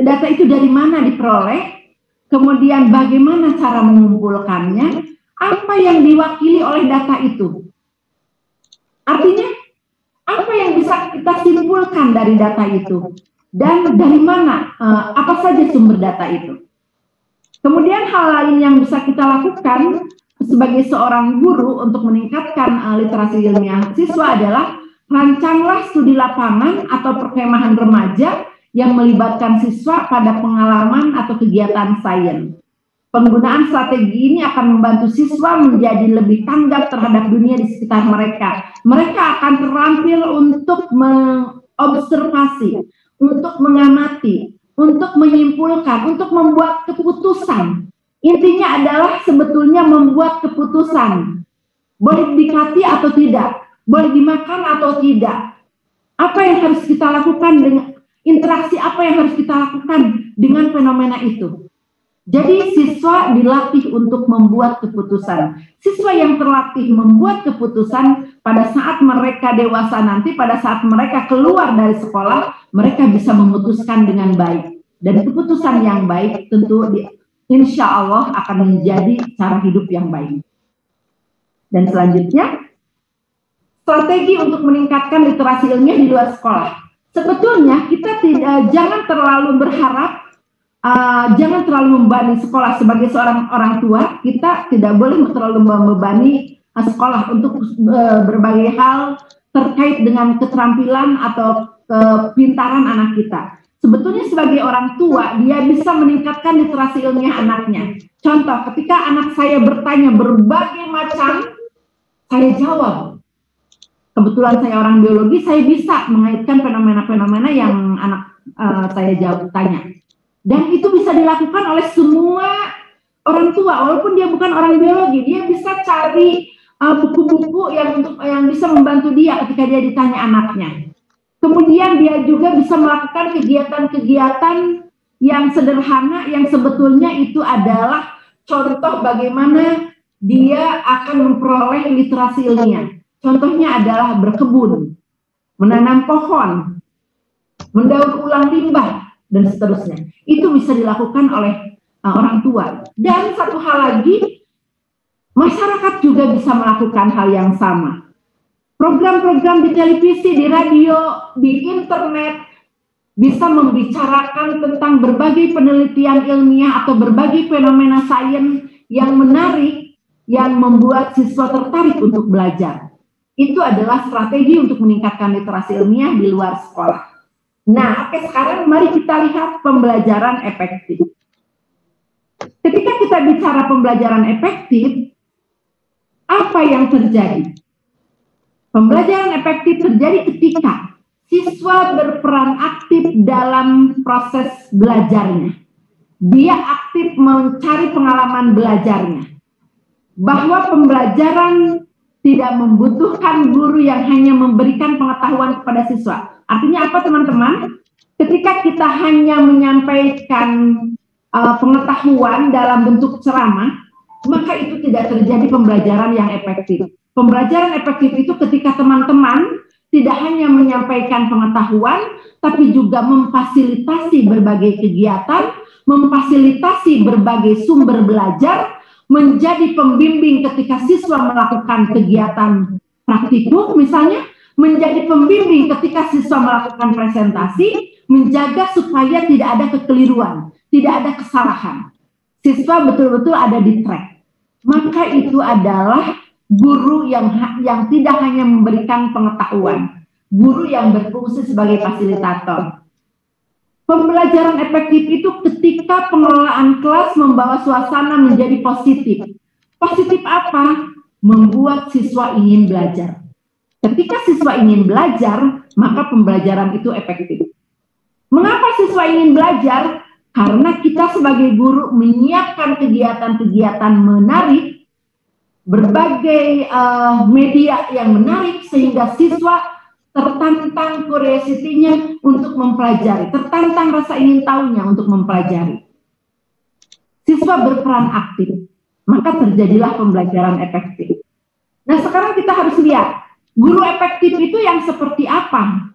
[SPEAKER 4] data itu dari mana diperoleh, kemudian bagaimana cara mengumpulkannya, apa yang diwakili oleh data itu. Artinya, apa yang bisa kita simpulkan dari data itu, dan dari mana, apa saja sumber data itu. Kemudian hal lain yang bisa kita lakukan sebagai seorang guru untuk meningkatkan literasi ilmiah siswa adalah rancanglah studi lapangan atau perkemahan remaja yang melibatkan siswa pada pengalaman atau kegiatan sains. Penggunaan strategi ini akan membantu siswa menjadi lebih tanggap terhadap dunia di sekitar mereka. Mereka akan terampil untuk mengobservasi, untuk mengamati, untuk menyimpulkan, untuk membuat keputusan. Intinya adalah sebetulnya membuat keputusan. Boleh dikati atau tidak, boleh dimakan atau tidak. Apa yang harus kita lakukan dengan interaksi, apa yang harus kita lakukan dengan fenomena itu. Jadi siswa dilatih untuk membuat keputusan. Siswa yang terlatih membuat keputusan pada saat mereka dewasa nanti, pada saat mereka keluar dari sekolah, mereka bisa memutuskan dengan baik. Dan keputusan yang baik tentu insya Allah akan menjadi cara hidup yang baik. Dan selanjutnya, strategi untuk meningkatkan literasi ilmiah di luar sekolah. Sebetulnya kita jangan terlalu berharap, jangan terlalu membebani sekolah. Sebagai seorang orang tua, kita tidak boleh terlalu membebani sekolah untuk berbagai hal terkait dengan keterampilan atau kepintaran anak kita. Sebetulnya sebagai orang tua, dia bisa meningkatkan literasi ilmiah anaknya. Contoh, ketika anak saya bertanya berbagai macam, saya jawab. Kebetulan saya orang biologi, saya bisa mengaitkan fenomena-fenomena yang anak saya jawab tanya. Dan itu bisa dilakukan oleh semua orang tua, walaupun dia bukan orang biologi, dia bisa cari buku-buku yang bisa membantu dia ketika dia ditanya anaknya. Kemudian dia juga bisa melakukan kegiatan-kegiatan yang sederhana yang sebetulnya itu adalah contoh bagaimana dia akan memperoleh literasi ilmiah. Contohnya adalah berkebun, menanam pohon, mendaur ulang limbah, dan seterusnya. Itu bisa dilakukan oleh orang tua. Dan satu hal lagi, masyarakat juga bisa melakukan hal yang sama. Program-program di televisi, di radio, di internet bisa membicarakan tentang berbagai penelitian ilmiah atau berbagai fenomena sains yang menarik yang membuat siswa tertarik untuk belajar. Itu adalah strategi untuk meningkatkan literasi ilmiah di luar sekolah. Nah, oke, sekarang mari kita lihat pembelajaran efektif. Ketika kita bicara pembelajaran efektif, apa yang terjadi? Pembelajaran efektif terjadi ketika siswa berperan aktif dalam proses belajarnya. Dia aktif mencari pengalaman belajarnya. Bahwa pembelajaran tidak membutuhkan guru yang hanya memberikan pengetahuan kepada siswa. Artinya apa, teman-teman? Ketika kita hanya menyampaikan pengetahuan dalam bentuk ceramah, maka itu tidak terjadi pembelajaran yang efektif. Pembelajaran efektif itu ketika teman-teman tidak hanya menyampaikan pengetahuan, tapi juga memfasilitasi berbagai kegiatan, memfasilitasi berbagai sumber belajar, menjadi pembimbing ketika siswa melakukan kegiatan praktikum misalnya, menjadi pembimbing ketika siswa melakukan presentasi, menjaga supaya tidak ada kekeliruan, tidak ada kesalahan. Siswa betul-betul ada di track. Maka itu adalah guru yang tidak hanya memberikan pengetahuan, guru yang berfungsi sebagai fasilitator. Pembelajaran efektif itu ketika pengelolaan kelas membawa suasana menjadi positif. Positif apa? Membuat siswa ingin belajar. Ketika siswa ingin belajar, maka pembelajaran itu efektif. Mengapa siswa ingin belajar? Karena kita sebagai guru menyiapkan kegiatan-kegiatan menarik, berbagai media yang menarik sehingga siswa tertantang curiosity-nya untuk mempelajari, tertantang rasa ingin tahunya untuk mempelajari. Siswa berperan aktif, maka terjadilah pembelajaran efektif. Nah, sekarang kita harus lihat, guru efektif itu yang seperti apa?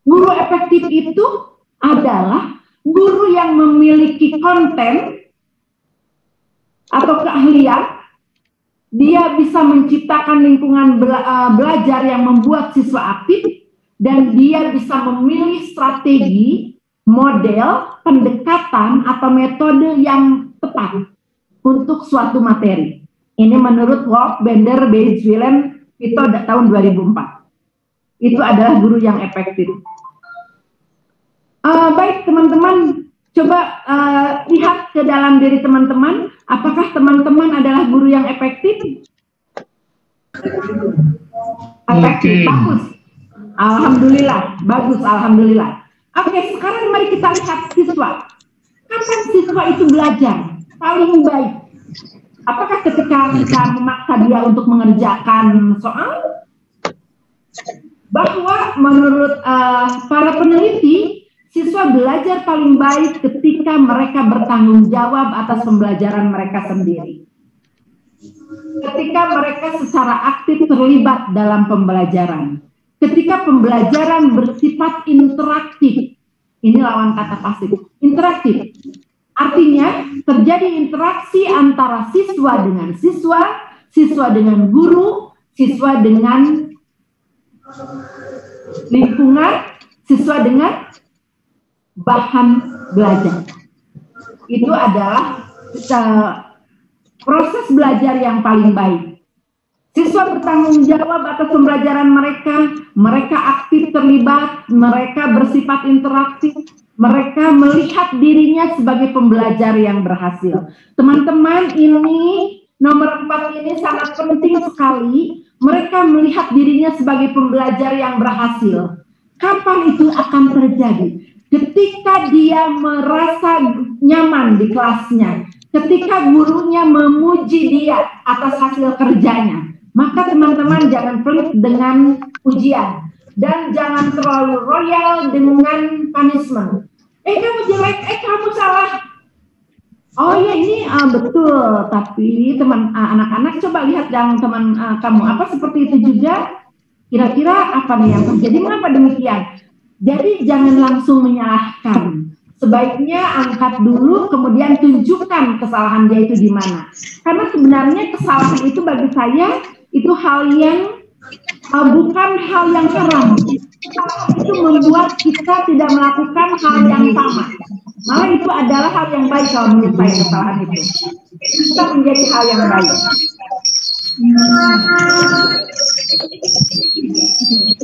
[SPEAKER 4] Guru efektif itu adalah guru yang memiliki konten atau keahlian. Dia bisa menciptakan lingkungan belajar yang membuat siswa aktif, dan dia bisa memilih strategi, model, pendekatan, atau metode yang tepat untuk suatu materi. Ini menurut Wolf, Bender, Bates, Willem, itu tahun 2004. Itu adalah guru yang efektif. Baik teman-teman, coba lihat ke dalam diri teman-teman. Apakah teman-teman adalah guru yang efektif? Efektif, bagus. Alhamdulillah, bagus, alhamdulillah. Oke, sekarang mari kita lihat siswa. Kapan siswa itu belajar? Paling baik. Apakah ketika kita memaksa dia untuk mengerjakan soal? Bahwa menurut para peneliti, siswa belajar paling baik ketika mereka bertanggung jawab atas pembelajaran mereka sendiri. Ketika mereka secara aktif terlibat dalam pembelajaran. Ketika pembelajaran bersifat interaktif. Ini lawan kata pasif. Interaktif. Artinya terjadi interaksi antara siswa dengan siswa, siswa dengan guru, siswa dengan lingkungan, siswa dengan bahan belajar. Itu adalah proses belajar yang paling baik. Siswa bertanggung jawab atas pembelajaran mereka aktif terlibat, mereka bersifat interaktif, mereka melihat dirinya sebagai pembelajar yang berhasil. Teman-teman, ini nomor 4 ini sangat penting sekali. Mereka melihat dirinya sebagai pembelajar yang berhasil. Kapan itu akan terjadi? Ketika dia merasa nyaman di kelasnya, ketika gurunya memuji dia atas hasil kerjanya, maka teman-teman jangan pelit dengan ujian dan jangan terlalu royal dengan punishment. Kamu jelek, kamu salah. Oh ya ini betul, tapi teman anak-anak coba lihat yang teman kamu apa seperti itu juga. Kira-kira apa nih yang terjadi? Mengapa demikian? Jadi jangan langsung menyalahkan. Sebaiknya angkat dulu, kemudian tunjukkan kesalahan dia itu di mana. Karena sebenarnya kesalahan itu bagi saya itu hal yang bukan hal yang haram. Kesalahan itu membuat kita tidak melakukan hal yang sama. Malah itu adalah hal yang baik kalau menurut saya kesalahan itu. Kita menjadi hal yang baik.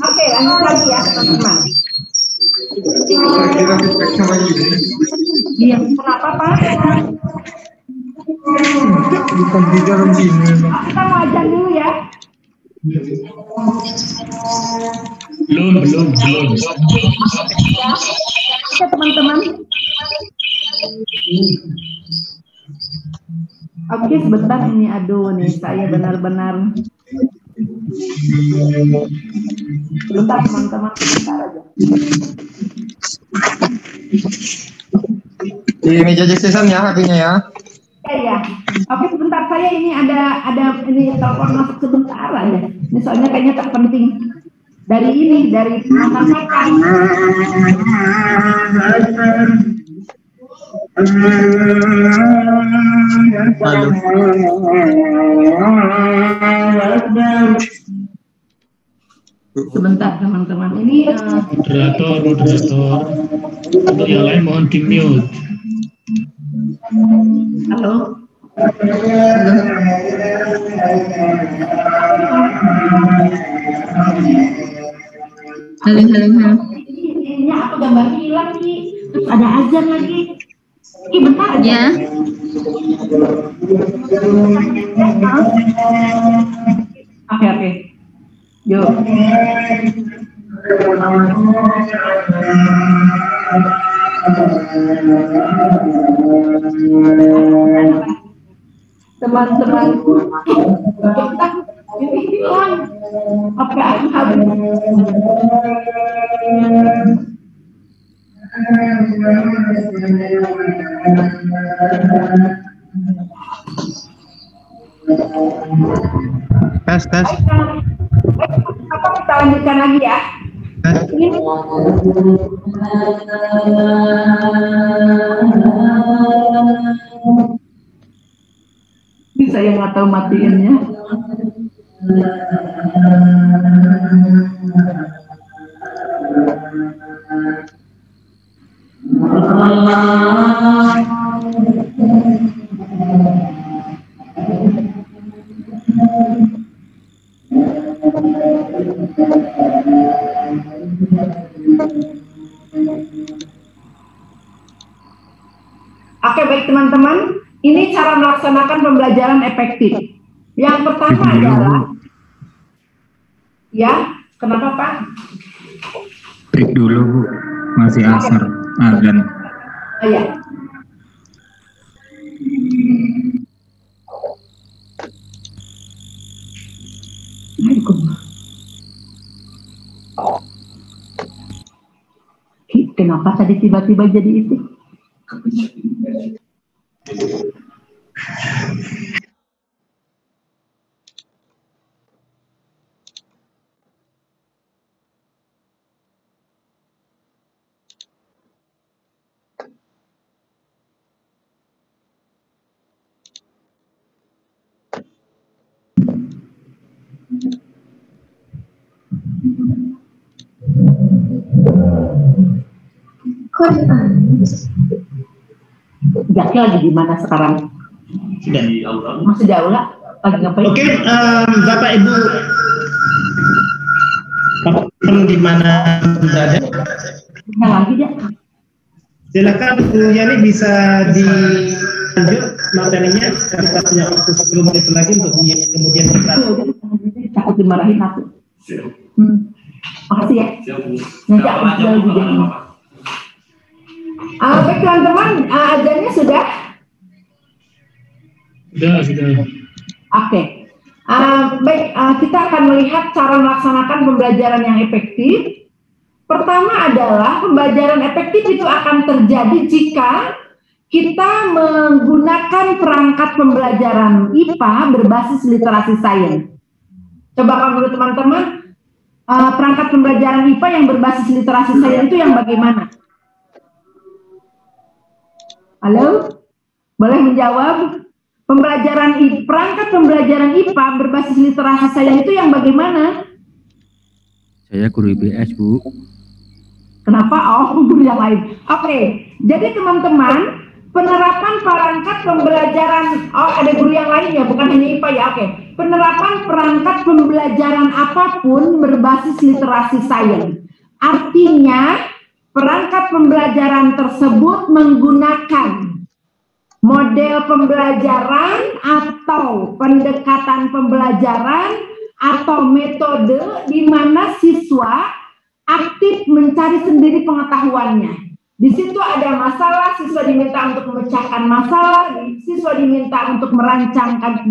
[SPEAKER 4] Oke, lanjut lagi ya teman-teman. Iya, kenapa Pak? Kita wajar dulu ya.
[SPEAKER 6] Belum.
[SPEAKER 4] Oke teman-teman. Oke sebentar ini, aduh nih saya benar-benar. Sebentar teman-teman, sebentar aja.
[SPEAKER 9] Di meja session ya HP-nya ya.
[SPEAKER 4] Ya. Oke sebentar, saya ini ada ini telepon masuk sebentar aja. Ini soalnya kayaknya terpenting dari masyarakat. Sebentar teman-teman, ini
[SPEAKER 6] moderator. Untuk yang lain mohon di mute.
[SPEAKER 4] halo.
[SPEAKER 7] Halo.
[SPEAKER 4] Ini aku gambar hilang nih, terus ada azan lagi. Bentar aja.
[SPEAKER 7] Ya.
[SPEAKER 4] Oke. Yuk. Teman-temanku, ini hilang. Oke, aku habis.
[SPEAKER 8] Tes.
[SPEAKER 4] Apa kita lanjutkan lagi ya? Ini saya nggak tahu matiinnya. Oke, baik teman-teman, ini cara melaksanakan pembelajaran efektif. Yang pertama adalah, ya, kenapa Pak?
[SPEAKER 8] Break dulu Bu, masih asar azan.
[SPEAKER 4] Oh ya. Kenapa tadi tiba-tiba jadi itu? Jaki lagi di mana sekarang?
[SPEAKER 1] Sudah di aula.
[SPEAKER 4] Masih di aula?
[SPEAKER 1] Oke, Bapak Ibu, di mana berada? Silakan Bu Yani bisa dilanjut materinya. Kita punya waktu 10 menit lagi untuk kemudian kita.
[SPEAKER 4] Takut dimarahin aku. Makasih ya. Nanti aku jual videonya. Baik teman-teman, azannya sudah?
[SPEAKER 6] Sudah.
[SPEAKER 4] Oke. Baik, kita akan melihat cara melaksanakan pembelajaran yang efektif. Pertama adalah pembelajaran efektif itu akan terjadi jika kita menggunakan perangkat pembelajaran IPA berbasis literasi sains. Coba kalau menurut teman-teman, perangkat pembelajaran IPA yang berbasis literasi sains itu yang bagaimana? Halo? Boleh menjawab? Perangkat pembelajaran IPA berbasis literasi sains itu yang bagaimana?
[SPEAKER 2] Saya guru IPS, Bu.
[SPEAKER 4] Kenapa? Oh, guru yang lain. Oke, jadi teman-teman, penerapan perangkat pembelajaran, ada guru yang lain ya, bukan hanya IPA ya, oke. Penerapan perangkat pembelajaran apapun berbasis literasi sains. Artinya, perangkat pembelajaran tersebut menggunakan model pembelajaran atau pendekatan pembelajaran atau metode di mana siswa aktif mencari sendiri pengetahuannya. Di situ ada masalah, siswa diminta untuk memecahkan masalah, siswa diminta untuk merancangkan,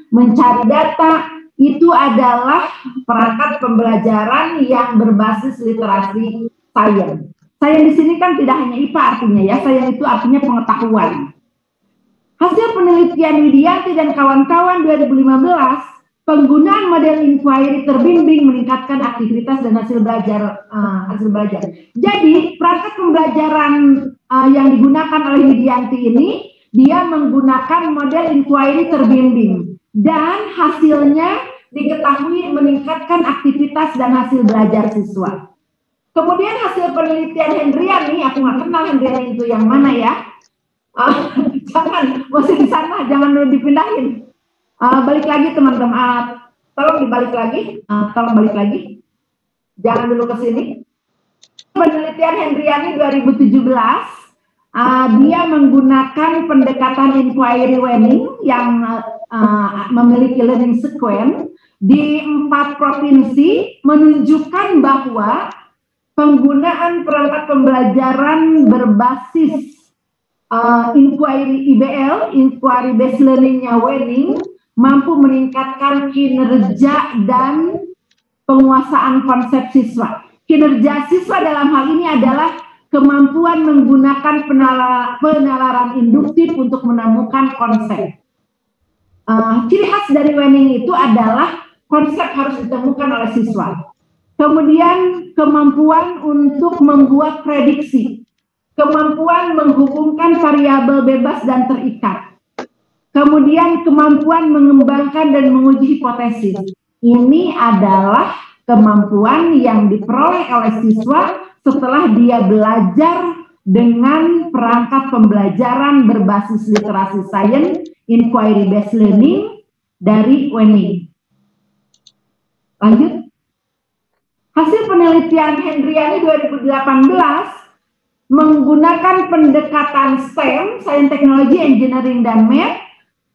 [SPEAKER 4] mencari data. Itu adalah perangkat pembelajaran yang berbasis literasi sains. Sains di sini kan tidak hanya IPA artinya ya, sains itu artinya pengetahuan. Hasil penelitian Widianti dan kawan-kawan 2015, penggunaan model inquiry terbimbing meningkatkan aktivitas dan hasil belajar. Jadi perangkat pembelajaran yang digunakan oleh Widianti ini, dia menggunakan model inquiry terbimbing dan hasilnya diketahui meningkatkan aktivitas dan hasil belajar siswa. Kemudian hasil penelitian Hendriani, aku nggak kenal Hendriani itu yang mana ya? Jangan, masih di sana, jangan dipindahin. Balik lagi teman-teman, tolong dibalik lagi, balik lagi. Jangan dulu ke sini. Penelitian Hendriani 2017, dia menggunakan pendekatan inquiry learning yang memiliki learning sequence di 4 provinsi, menunjukkan bahwa penggunaan perangkat pembelajaran berbasis inquiry IBL, inquiry based learning-nya Wenning, mampu meningkatkan kinerja dan penguasaan konsep siswa. Kinerja siswa dalam hal ini adalah kemampuan menggunakan penalaran induktif untuk menemukan konsep. Ciri khas dari Wenning itu adalah konsep harus ditemukan oleh siswa. Kemudian kemampuan untuk membuat prediksi, kemampuan menghubungkan variabel bebas dan terikat, kemudian kemampuan mengembangkan dan menguji hipotesis. Ini adalah kemampuan yang diperoleh oleh siswa setelah dia belajar dengan perangkat pembelajaran berbasis literasi sains, inquiry based learning dari Wenning. Lanjut. Hasil penelitian Hendriani 2018 menggunakan pendekatan STEM, Sains, Teknologi, Engineering, dan Math,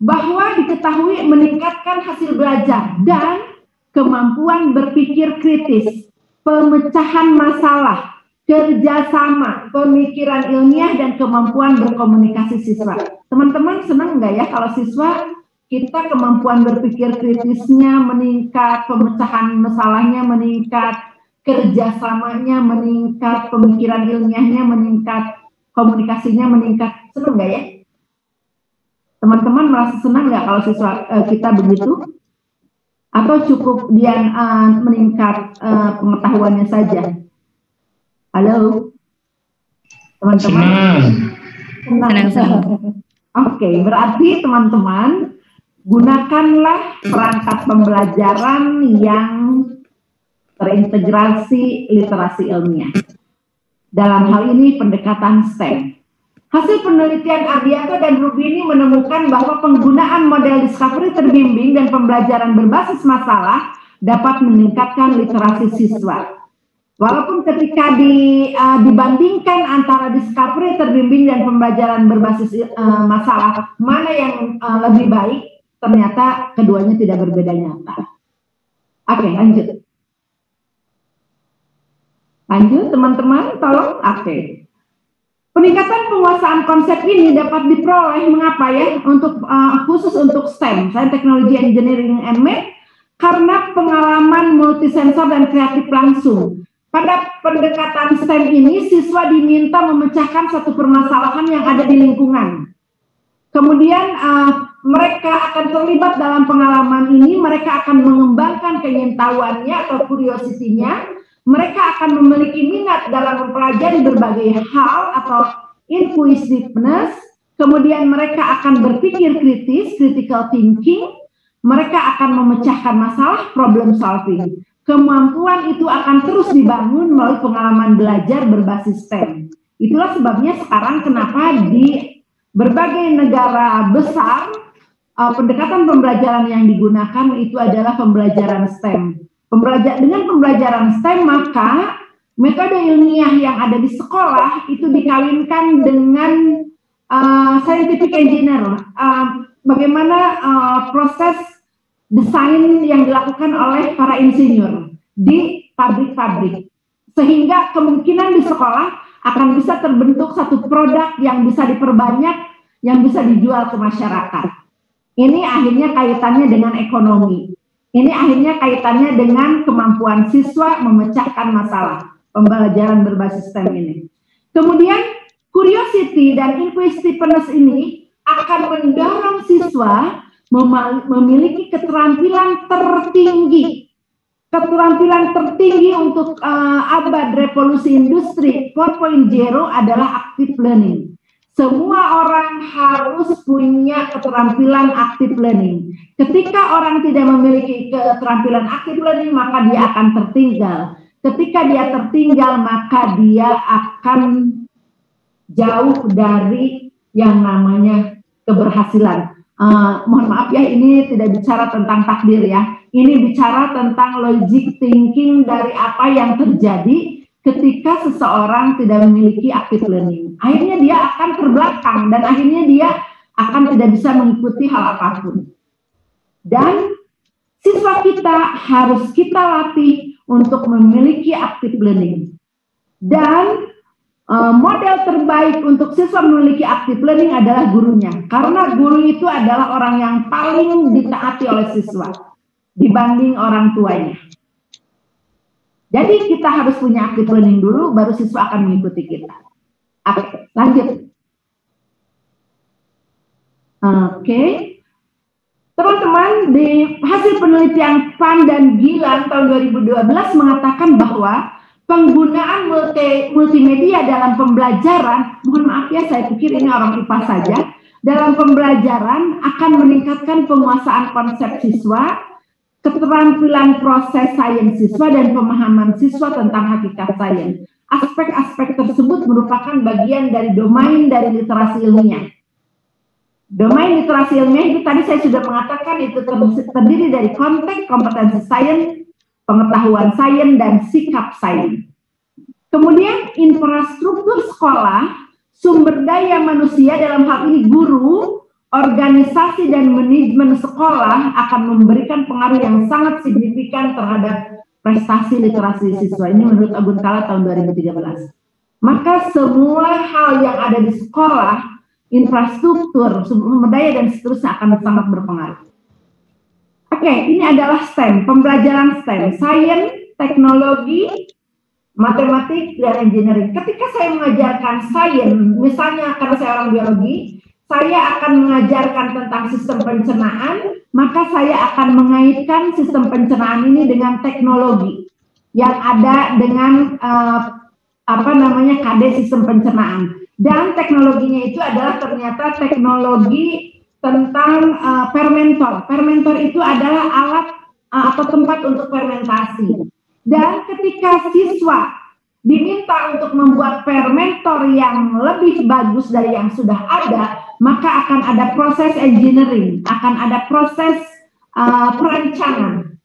[SPEAKER 4] bahwa diketahui meningkatkan hasil belajar dan kemampuan berpikir kritis, pemecahan masalah, kerjasama, pemikiran ilmiah, dan kemampuan berkomunikasi siswa. Teman-teman senang nggak ya kalau siswa kita kemampuan berpikir kritisnya meningkat, pemecahan masalahnya meningkat, kerjasamanya meningkat, pemikiran ilmiahnya meningkat, komunikasinya meningkat. Senang nggak ya? Teman-teman merasa senang nggak kalau siswa kita begitu? Atau cukup dia meningkat pengetahuannya saja? Halo? Teman-teman? Senang. Oke, berarti teman-teman gunakanlah perangkat pembelajaran yang terintegrasi literasi ilmiah. Dalam hal ini pendekatan STEM. Hasil penelitian Ardianto dan Rubini menemukan bahwa penggunaan model discovery terbimbing dan pembelajaran berbasis masalah dapat meningkatkan literasi siswa. Walaupun ketika dibandingkan antara discovery terbimbing dan pembelajaran berbasis masalah, mana yang lebih baik, ternyata keduanya tidak berbeda nyata. Oke, lanjut. Lanjut, teman-teman, tolong. Oke. Peningkatan penguasaan konsep ini dapat diperoleh mengapa ya? Khusus untuk STEM, Science, Technology, Engineering, and Math, karena pengalaman multisensor dan kreatif langsung. Pada pendekatan STEM ini, siswa diminta memecahkan satu permasalahan yang ada di lingkungan. Kemudian mereka akan terlibat dalam pengalaman ini, mereka akan mengembangkan keingin-tahuannya atau curiosity-nya, mereka akan memiliki minat dalam mempelajari berbagai hal atau inquisitiveness, kemudian mereka akan berpikir kritis, critical thinking, mereka akan memecahkan masalah, problem solving. Kemampuan itu akan terus dibangun melalui pengalaman belajar berbasis STEM. Itulah sebabnya sekarang kenapa di berbagai negara besar pendekatan pembelajaran yang digunakan itu adalah pembelajaran STEM. Dengan pembelajaran STEM, maka metode ilmiah yang ada di sekolah itu dikawinkan dengan scientific engineer. Bagaimana proses desain yang dilakukan oleh para insinyur di pabrik-pabrik. Sehingga kemungkinan di sekolah akan bisa terbentuk satu produk yang bisa diperbanyak, yang bisa dijual ke masyarakat. Ini akhirnya kaitannya dengan ekonomi. Ini akhirnya kaitannya dengan kemampuan siswa memecahkan masalah, pembelajaran berbasis STEM ini. Kemudian, curiosity dan inquisitiveness ini akan mendorong siswa memiliki keterampilan tertinggi. Keterampilan tertinggi untuk abad revolusi industri 4.0 adalah active learning. Semua orang harus punya keterampilan active learning. Ketika orang tidak memiliki keterampilan active learning, maka dia akan tertinggal. Ketika dia tertinggal, maka dia akan jauh dari yang namanya keberhasilan. Mohon maaf ya, ini tidak bicara tentang takdir ya. Ini bicara tentang logic thinking dari apa yang terjadi ketika seseorang tidak memiliki active learning. Akhirnya dia akan terbelakang dan akhirnya dia akan tidak bisa mengikuti hal apapun. Dan siswa kita harus kita latih untuk memiliki active learning. Dan model terbaik untuk siswa memiliki active learning adalah gurunya. Karena guru itu adalah orang yang paling ditaati oleh siswa dibanding orang tuanya. Jadi kita harus punya active learning dulu, baru siswa akan mengikuti kita. Oke, lanjut. Oke. Teman-teman, di hasil penelitian Pan dan Gilan tahun 2012 mengatakan bahwa penggunaan multimedia dalam pembelajaran, mohon maaf ya, saya pikir ini orang IPA saja, dalam pembelajaran akan meningkatkan penguasaan konsep siswa, keterampilan proses sains siswa, dan pemahaman siswa tentang hakikat sains. Aspek-aspek tersebut merupakan bagian dari domain dari literasi ilmiah. Domain literasi ilmiah itu tadi saya sudah mengatakan itu terdiri dari konteks, kompetensi sains, pengetahuan sains, dan sikap sains. Kemudian infrastruktur sekolah, sumber daya manusia dalam hal ini guru, organisasi dan manajemen sekolah akan memberikan pengaruh yang sangat signifikan terhadap prestasi literasi siswa. Ini menurut Agun Kala tahun 2013. Maka semua hal yang ada di sekolah, infrastruktur, sumber daya dan seterusnya akan sangat berpengaruh. Oke, ini adalah STEM, pembelajaran STEM, sains, teknologi, matematik, dan engineering. Ketika saya mengajarkan sains, misalnya karena saya orang biologi, saya akan mengajarkan tentang sistem pencernaan, maka saya akan mengaitkan sistem pencernaan ini dengan teknologi yang ada dengan KD sistem pencernaan. Dan teknologinya itu adalah ternyata teknologi tentang fermentor. Fermentor itu adalah alat atau tempat untuk fermentasi. Dan ketika siswa diminta untuk membuat fermentor yang lebih bagus dari yang sudah ada, maka akan ada proses engineering, akan ada proses perancangan.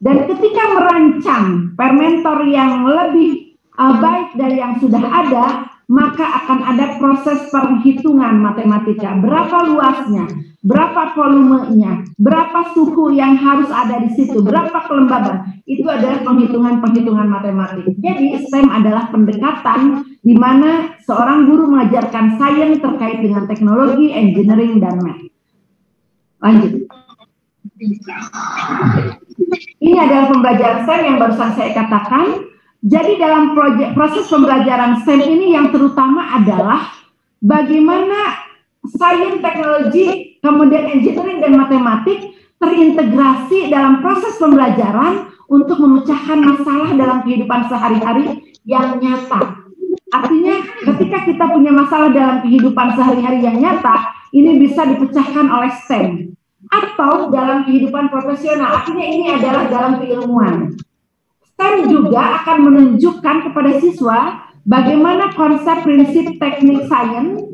[SPEAKER 4] Dan ketika merancang fermentor yang lebih baik dari yang sudah ada, maka akan ada proses perhitungan matematika. Berapa luasnya, berapa volumenya, berapa suhu yang harus ada di situ, berapa kelembaban. Itu adalah penghitungan-penghitungan matematik. Jadi STEM adalah pendekatan di mana seorang guru mengajarkan sains terkait dengan teknologi, engineering, dan math. Lanjut. Ini adalah pembelajaran STEM yang barusan saya katakan. Jadi dalam proses pembelajaran STEM ini yang terutama adalah bagaimana sains, teknologi, kemudian engineering dan matematik terintegrasi dalam proses pembelajaran untuk memecahkan masalah dalam kehidupan sehari-hari yang nyata. Artinya ketika kita punya masalah dalam kehidupan sehari-hari yang nyata, ini bisa dipecahkan oleh STEM. Atau dalam kehidupan profesional, artinya ini adalah dalam keilmuan. STEM juga akan menunjukkan kepada siswa bagaimana konsep prinsip teknik sains,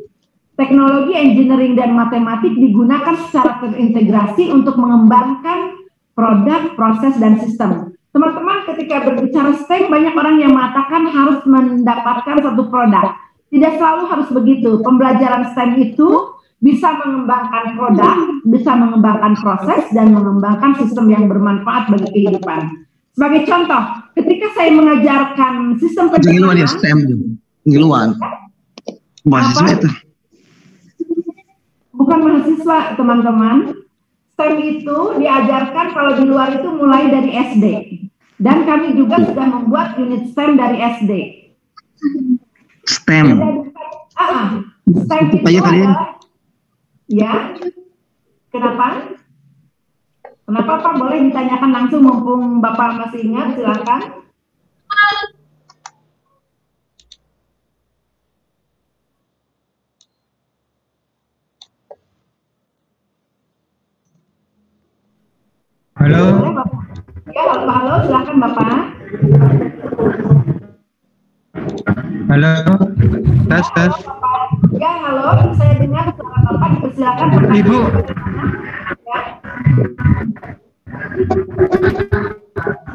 [SPEAKER 4] teknologi, engineering, dan matematik digunakan secara terintegrasi untuk mengembangkan produk, proses, dan sistem. Teman-teman, ketika berbicara STEM, banyak orang yang mengatakan harus mendapatkan satu produk. Tidak selalu harus begitu. Pembelajaran STEM itu bisa mengembangkan produk, bisa mengembangkan proses, dan mengembangkan sistem yang bermanfaat bagi kehidupan. Sebagai contoh, ketika saya mengajarkan sistem
[SPEAKER 10] pendidikan ya STEM, penggiluan mahasiswa itu.
[SPEAKER 4] Bukan mahasiswa, teman-teman. STEM itu diajarkan kalau di luar itu mulai dari SD. Dan kami juga sudah membuat unit STEM dari SD.
[SPEAKER 10] STEM.
[SPEAKER 4] STEM itu adalah, ya, kenapa? Kenapa Pak? Boleh ditanyakan langsung mumpung Bapak masih ingat, silakan.
[SPEAKER 8] Halo.
[SPEAKER 4] Ya, halo, silakan Bapak.
[SPEAKER 8] Halo. Tes.
[SPEAKER 4] Ya, halo, saya dengar suara Bapak, dipersilakan.
[SPEAKER 8] Ibu.
[SPEAKER 4] Ya.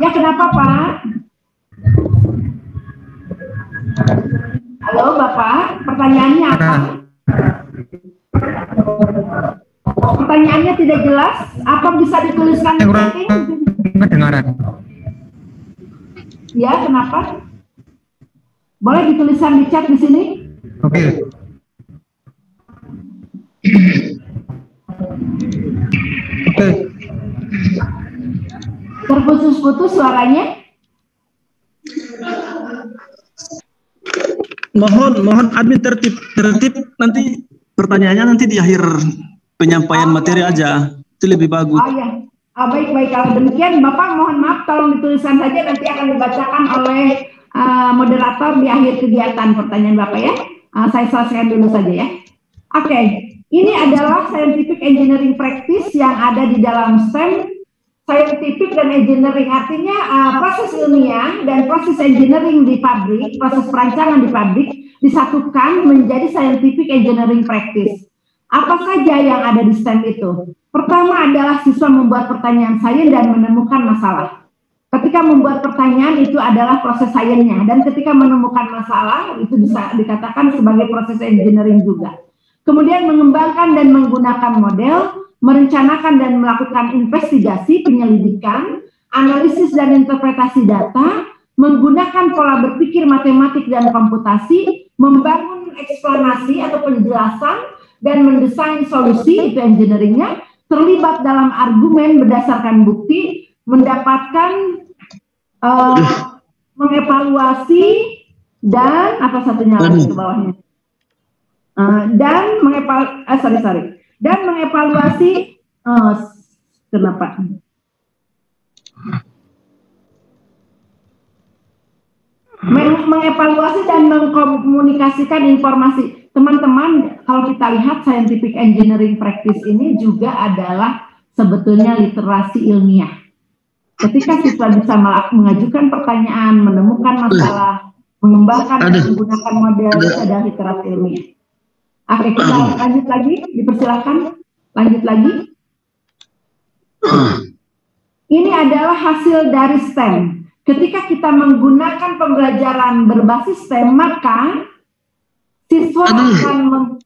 [SPEAKER 4] Ya, kenapa Pak? Halo Bapak, pertanyaannya apa? Pertanyaannya tidak jelas, apa bisa dituliskan di chatting?
[SPEAKER 8] Kedengaran.
[SPEAKER 4] Ya, kenapa? Boleh dituliskan di chat di sini?
[SPEAKER 8] Oke. Oke.
[SPEAKER 4] Terputus-putus suaranya.
[SPEAKER 10] Mohon admin tertib nanti pertanyaannya nanti di akhir penyampaian materi aja, itu lebih bagus.
[SPEAKER 4] Oh ya, baik. Kalau demikian Bapak mohon maaf, tolong dituliskan saja, nanti akan dibacakan oleh moderator di akhir kegiatan pertanyaan Bapak ya. Saya selesaikan dulu saja ya. Oke, ini adalah scientific engineering practice yang ada di dalam STEM. Scientific dan engineering artinya proses ilmiah dan proses engineering di pabrik, proses perancangan di pabrik disatukan menjadi scientific engineering practice. Apa saja yang ada di STEM itu? Pertama adalah siswa membuat pertanyaan sains dan menemukan masalah. Ketika membuat pertanyaan itu adalah proses sainsnya, dan ketika menemukan masalah itu bisa dikatakan sebagai proses engineering juga. Kemudian mengembangkan dan menggunakan model, merencanakan dan melakukan investigasi, penyelidikan, analisis dan interpretasi data, menggunakan pola berpikir matematik dan komputasi, membangun eksplanasi atau penjelasan, dan mendesain solusi, itu engineeringnya, terlibat dalam argumen berdasarkan bukti, mendapatkan, mengevaluasi, dan apa satunya lagi ke bawahnya? Dan mengevaluasi kenapa? Mengevaluasi dan mengkomunikasikan informasi. Teman-teman, kalau kita lihat scientific engineering practice ini juga adalah sebetulnya literasi ilmiah. Ketika siswa bisa mengajukan pertanyaan, menemukan masalah, mengembangkan dan menggunakan model sadar literasi ilmiah. Oke, kita lanjut lagi, dipersilakan lanjut lagi. Ini adalah hasil dari STEM. Ketika kita menggunakan pembelajaran berbasis STEM, maka siswa akan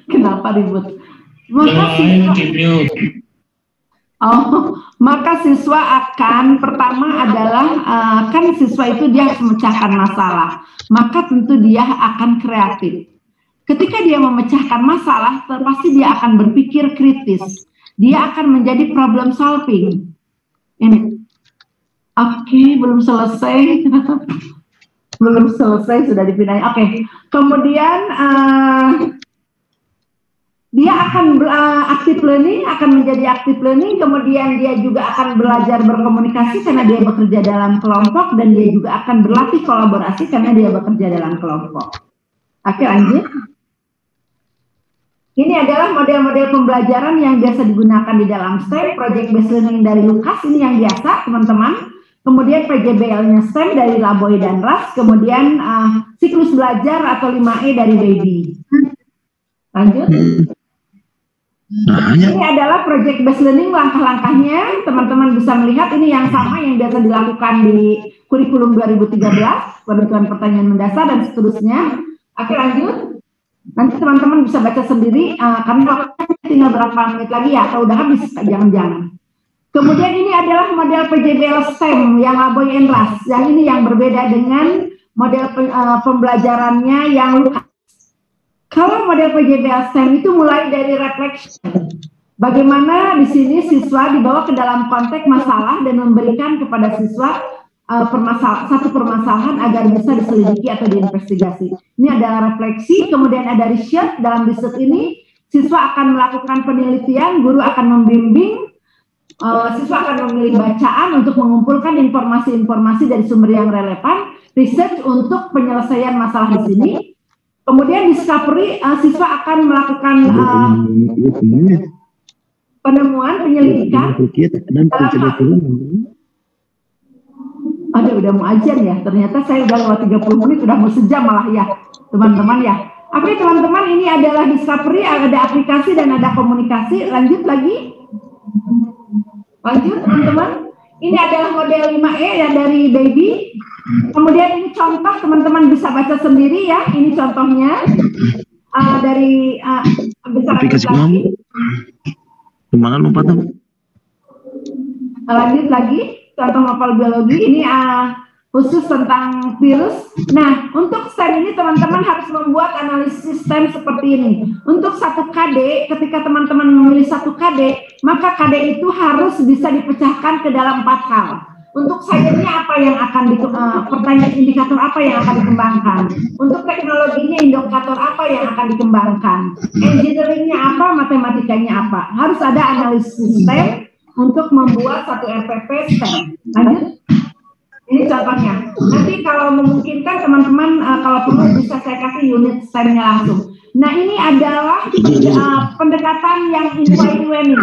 [SPEAKER 4] Kenapa ribut? Maka siswa akan pertama adalah kan siswa itu dia harus memecahkan masalah, maka tentu dia akan kreatif. Ketika dia memecahkan masalah, pasti dia akan berpikir kritis. Dia akan menjadi problem solving. Ini, oke, belum selesai. Belum selesai, sudah dipindahin. Oke, kemudian dia akan active learning, akan menjadi active learning. Kemudian dia juga akan belajar berkomunikasi karena dia bekerja dalam kelompok, dan dia juga akan berlatih kolaborasi karena dia bekerja dalam kelompok. Oke, lanjut. Ini adalah model-model pembelajaran yang biasa digunakan di dalam STEM. Project Based Learning dari Lukas, ini yang biasa, teman-teman. Kemudian PJBL-nya STEM dari Laboy dan Ras. Kemudian siklus belajar atau 5E dari Baby. Lanjut. Ini adalah Project Based Learning, langkah-langkahnya. Teman-teman bisa melihat ini yang sama yang biasa dilakukan di kurikulum 2013, penentuan pertanyaan mendasar dan seterusnya. Oke, lanjut. Nanti teman-teman bisa baca sendiri, karena waktunya tinggal berapa menit lagi ya, atau udah habis, jangan-jangan. Kemudian ini adalah model PJBL STEM yang Laboy and Ras. Yang ini yang berbeda dengan model pembelajarannya yang Lukas. Kalau model PJBL STEM itu mulai dari reflection. Bagaimana di sini siswa dibawa ke dalam konteks masalah dan memberikan kepada siswa satu permasalahan agar bisa diselidiki atau diinvestigasi. Ini adalah refleksi, kemudian ada research. Dalam research ini, siswa akan melakukan penelitian, guru akan membimbing, siswa akan memilih bacaan untuk mengumpulkan informasi-informasi dari sumber yang relevan, research untuk penyelesaian masalah di sini. Kemudian discovery, siswa akan melakukan penemuan, penyelidikan udah mau ajan ya, ternyata saya udah lewat 30 menit, udah mau sejam malah ya teman-teman ya. Oke teman-teman, ini adalah discovery, ada aplikasi dan ada komunikasi. Lanjut lagi, lanjut teman-teman. Ini adalah model 5E ya dari Baby. Kemudian ini contoh, teman-teman bisa baca sendiri ya, ini contohnya dari aplikasi kamu kemana lompatan. Lanjut lagi, contoh mapel biologi ini khusus tentang virus. Nah, untuk STEM ini teman-teman harus membuat analisis STEM seperti ini. Untuk satu KD, ketika teman-teman memilih satu KD, maka KD itu harus bisa dipecahkan ke dalam 4 hal. Untuk sainsnya apa yang akan pertanyaan indikator apa yang akan dikembangkan. Untuk teknologinya indikator apa yang akan dikembangkan. Engineeringnya apa, matematikanya apa. Harus ada analisis STEM untuk membuat satu RPP STEM. Lanjut. Ini contohnya. Nanti kalau memungkinkan teman-teman kalau perlu bisa saya kasih unit STEM-nya langsung. Nah ini adalah pendekatan yang inquiry learning.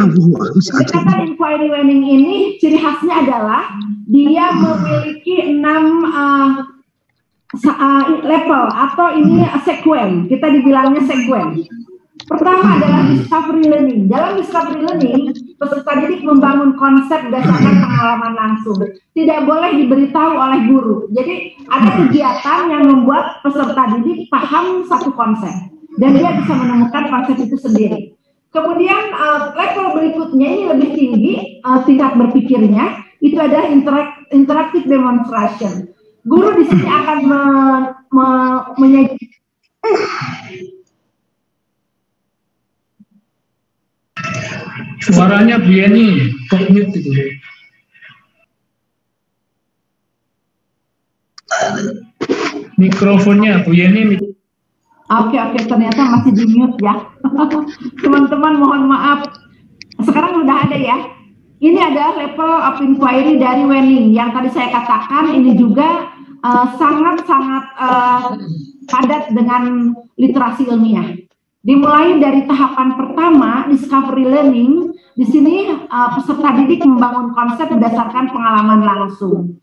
[SPEAKER 4] Pendekatan inquiry learning ini ciri khasnya adalah dia memiliki 6 level atau ini sekuen. Kita dibilangnya sekuen. Pertama adalah discovery learning. Dalam discovery learning, peserta didik membangun konsep berdasarkan pengalaman langsung. Tidak boleh diberitahu oleh guru. Jadi ada kegiatan yang membuat peserta didik paham satu konsep. Dan dia bisa menemukan konsep itu sendiri. Kemudian level berikutnya ini lebih tinggi, tingkat berpikirnya, itu adalah interactive demonstration. Guru di sini akan menyajikan
[SPEAKER 6] suaranya Bu Yeni, kok mute itu. Mikrofonnya Bu Yeni.
[SPEAKER 4] Oke, ternyata masih di mute ya. Teman-teman mohon maaf. Sekarang udah ada ya. Ini adalah level of inquiry dari Wenning. Yang tadi saya katakan ini juga sangat-sangat padat dengan literasi ilmiah. Dimulai dari tahapan pertama, discovery learning. Di sini peserta didik membangun konsep berdasarkan pengalaman langsung.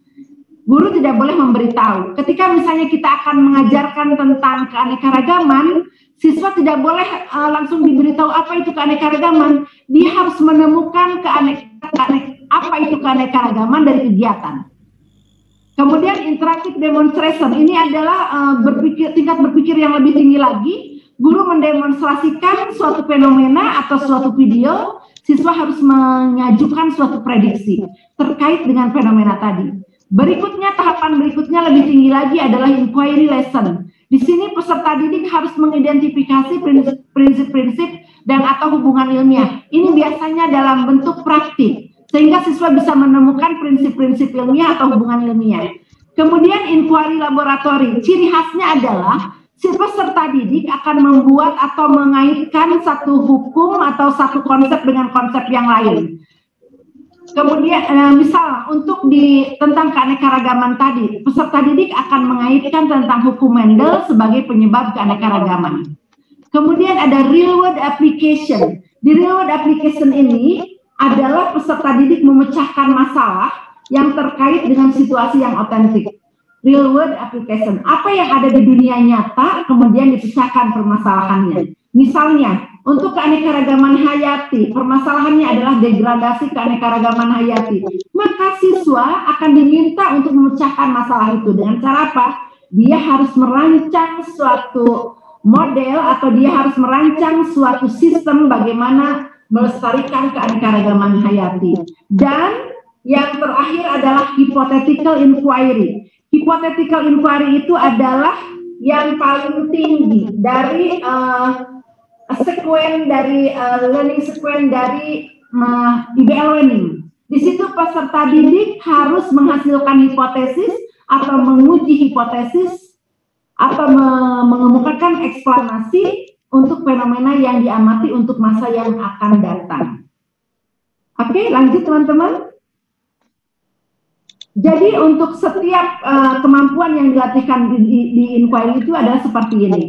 [SPEAKER 4] Guru tidak boleh memberitahu. Ketika misalnya kita akan mengajarkan tentang keanekaragaman, siswa tidak boleh langsung diberitahu apa itu keanekaragaman. Dia harus menemukan apa itu keanekaragaman dari kegiatan. Kemudian interactive demonstration, ini adalah tingkat berpikir yang lebih tinggi lagi. Guru mendemonstrasikan suatu fenomena atau suatu video, siswa harus mengajukan suatu prediksi terkait dengan fenomena tadi. Berikutnya, tahapan berikutnya lebih tinggi lagi adalah inquiry lesson. Di sini peserta didik harus mengidentifikasi prinsip-prinsip dan atau hubungan ilmiah. Ini biasanya dalam bentuk praktik, sehingga siswa bisa menemukan prinsip-prinsip ilmiah atau hubungan ilmiah. Kemudian inquiry laboratory, ciri khasnya adalah si peserta didik akan membuat atau mengaitkan satu hukum atau satu konsep dengan konsep yang lain. Kemudian misal untuk tentang keanekaragaman tadi, peserta didik akan mengaitkan tentang hukum Mendel sebagai penyebab keanekaragaman. Kemudian ada real world application. Di real world application ini adalah peserta didik memecahkan masalah yang terkait dengan situasi yang otentik. Real world application, apa yang ada di dunia nyata kemudian dipecahkan permasalahannya. Misalnya, untuk keanekaragaman hayati, permasalahannya adalah degradasi keanekaragaman hayati. Maka siswa akan diminta untuk memecahkan masalah itu dengan cara apa? Dia harus merancang suatu model atau dia harus merancang suatu sistem bagaimana melestarikan keanekaragaman hayati. Dan yang terakhir adalah hypothetical inquiry. Hypothetical inquiry itu adalah yang paling tinggi dari learning sequence dari IBL learning. Di situ peserta didik harus menghasilkan hipotesis atau menguji hipotesis atau mengemukakan eksplanasi untuk fenomena yang diamati untuk masa yang akan datang. Oke, lanjut teman-teman. Jadi untuk setiap kemampuan yang dilatihkan di inquiry itu adalah seperti ini.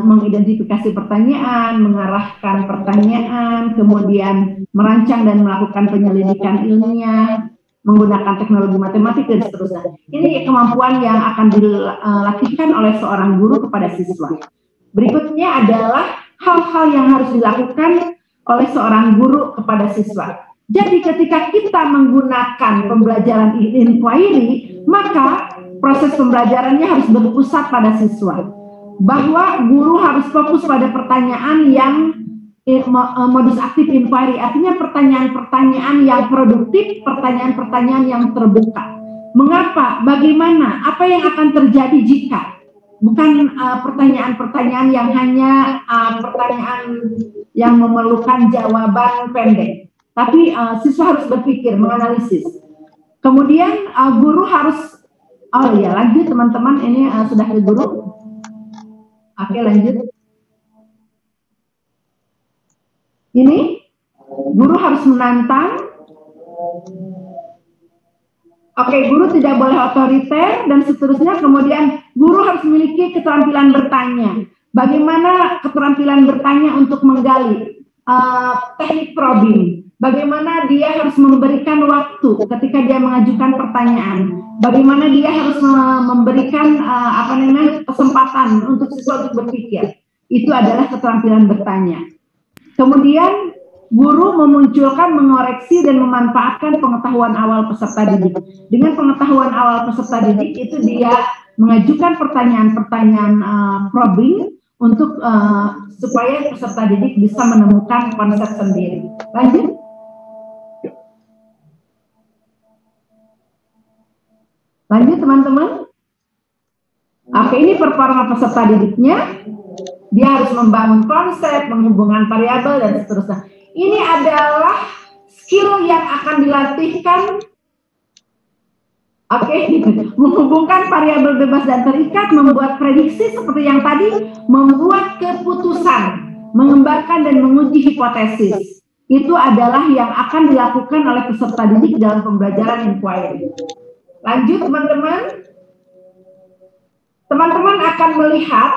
[SPEAKER 4] Mengidentifikasi pertanyaan, mengarahkan pertanyaan, kemudian merancang dan melakukan penyelidikan ilmiah, menggunakan teknologi matematik dan seterusnya. Ini kemampuan yang akan dilatihkan oleh seorang guru kepada siswa. Berikutnya adalah hal-hal yang harus dilakukan oleh seorang guru kepada siswa. Jadi ketika kita menggunakan pembelajaran inquiry, maka proses pembelajarannya harus berpusat pada siswa. Bahwa guru harus fokus pada pertanyaan yang modus aktif inquiry, artinya pertanyaan-pertanyaan yang produktif, pertanyaan-pertanyaan yang terbuka. Mengapa? Bagaimana? Apa yang akan terjadi jika? Bukan pertanyaan-pertanyaan yang hanya pertanyaan yang memerlukan jawaban pendek. Tapi siswa harus berpikir, menganalisis. Kemudian guru harus, lanjut teman-teman, ini sudah ke guru. Oke, lanjut. Ini, guru harus menantang. Oke, guru tidak boleh otoriter, dan seterusnya. Kemudian guru harus memiliki keterampilan bertanya. Bagaimana keterampilan bertanya untuk menggali teknik probing? Bagaimana dia harus memberikan waktu ketika dia mengajukan pertanyaan. Bagaimana dia harus memberikan kesempatan untuk siswa untuk berpikir. Itu adalah keterampilan bertanya. Kemudian guru memunculkan, mengoreksi dan memanfaatkan pengetahuan awal peserta didik. Dengan pengetahuan awal peserta didik itu dia mengajukan pertanyaan-pertanyaan probing untuk supaya peserta didik bisa menemukan konsep sendiri. Lanjut. Lanjut teman-teman. Oke, ini performa peserta didiknya. Dia harus membangun konsep, menghubungkan variabel dan seterusnya. Ini adalah skill yang akan dilatihkan. Oke, menghubungkan variabel bebas dan terikat, membuat prediksi seperti yang tadi, membuat keputusan, mengembangkan dan menguji hipotesis. Itu adalah yang akan dilakukan oleh peserta didik dalam pembelajaran inquiry. Lanjut teman-teman. Teman-teman akan melihat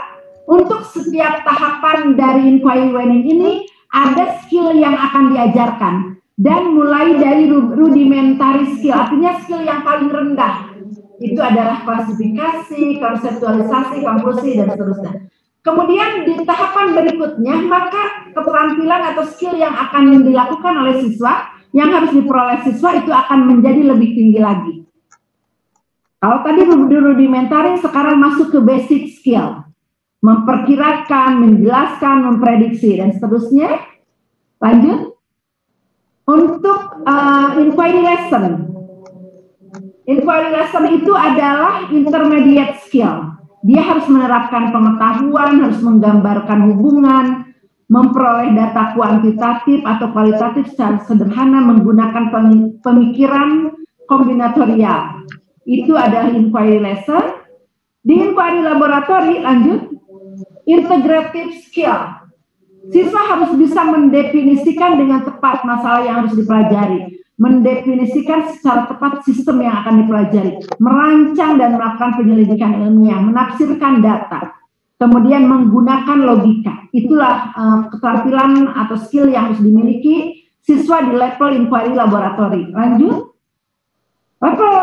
[SPEAKER 4] Untuk setiap tahapan dari inquiry learning ini ada skill yang akan diajarkan, dan mulai dari rudimentary skill, artinya skill yang paling rendah itu adalah klasifikasi, konseptualisasi, konklusi, dan seterusnya. Kemudian di tahapan berikutnya, maka keterampilan atau skill yang akan dilakukan oleh siswa, yang harus diperoleh siswa itu akan menjadi lebih tinggi lagi. Kalau tadi rudimentary, sekarang masuk ke basic skill. Memperkirakan, menjelaskan, memprediksi, dan seterusnya. Lanjut. Untuk inquiry lesson. Inquiry lesson itu adalah intermediate skill. Dia harus menerapkan pengetahuan, harus menggambarkan hubungan, memperoleh data kuantitatif atau kualitatif secara sederhana menggunakan pemikiran kombinatorial. Itu adalah inquiry lesson. Di inquiry laboratory, lanjut, integrative skill. Siswa harus bisa mendefinisikan dengan tepat masalah yang harus dipelajari, mendefinisikan secara tepat sistem yang akan dipelajari, merancang dan melakukan penyelidikan ilmiah, menafsirkan data, kemudian menggunakan logika. Itulah keterampilan atau skill yang harus dimiliki siswa di level inquiry laboratory. Lanjut. Level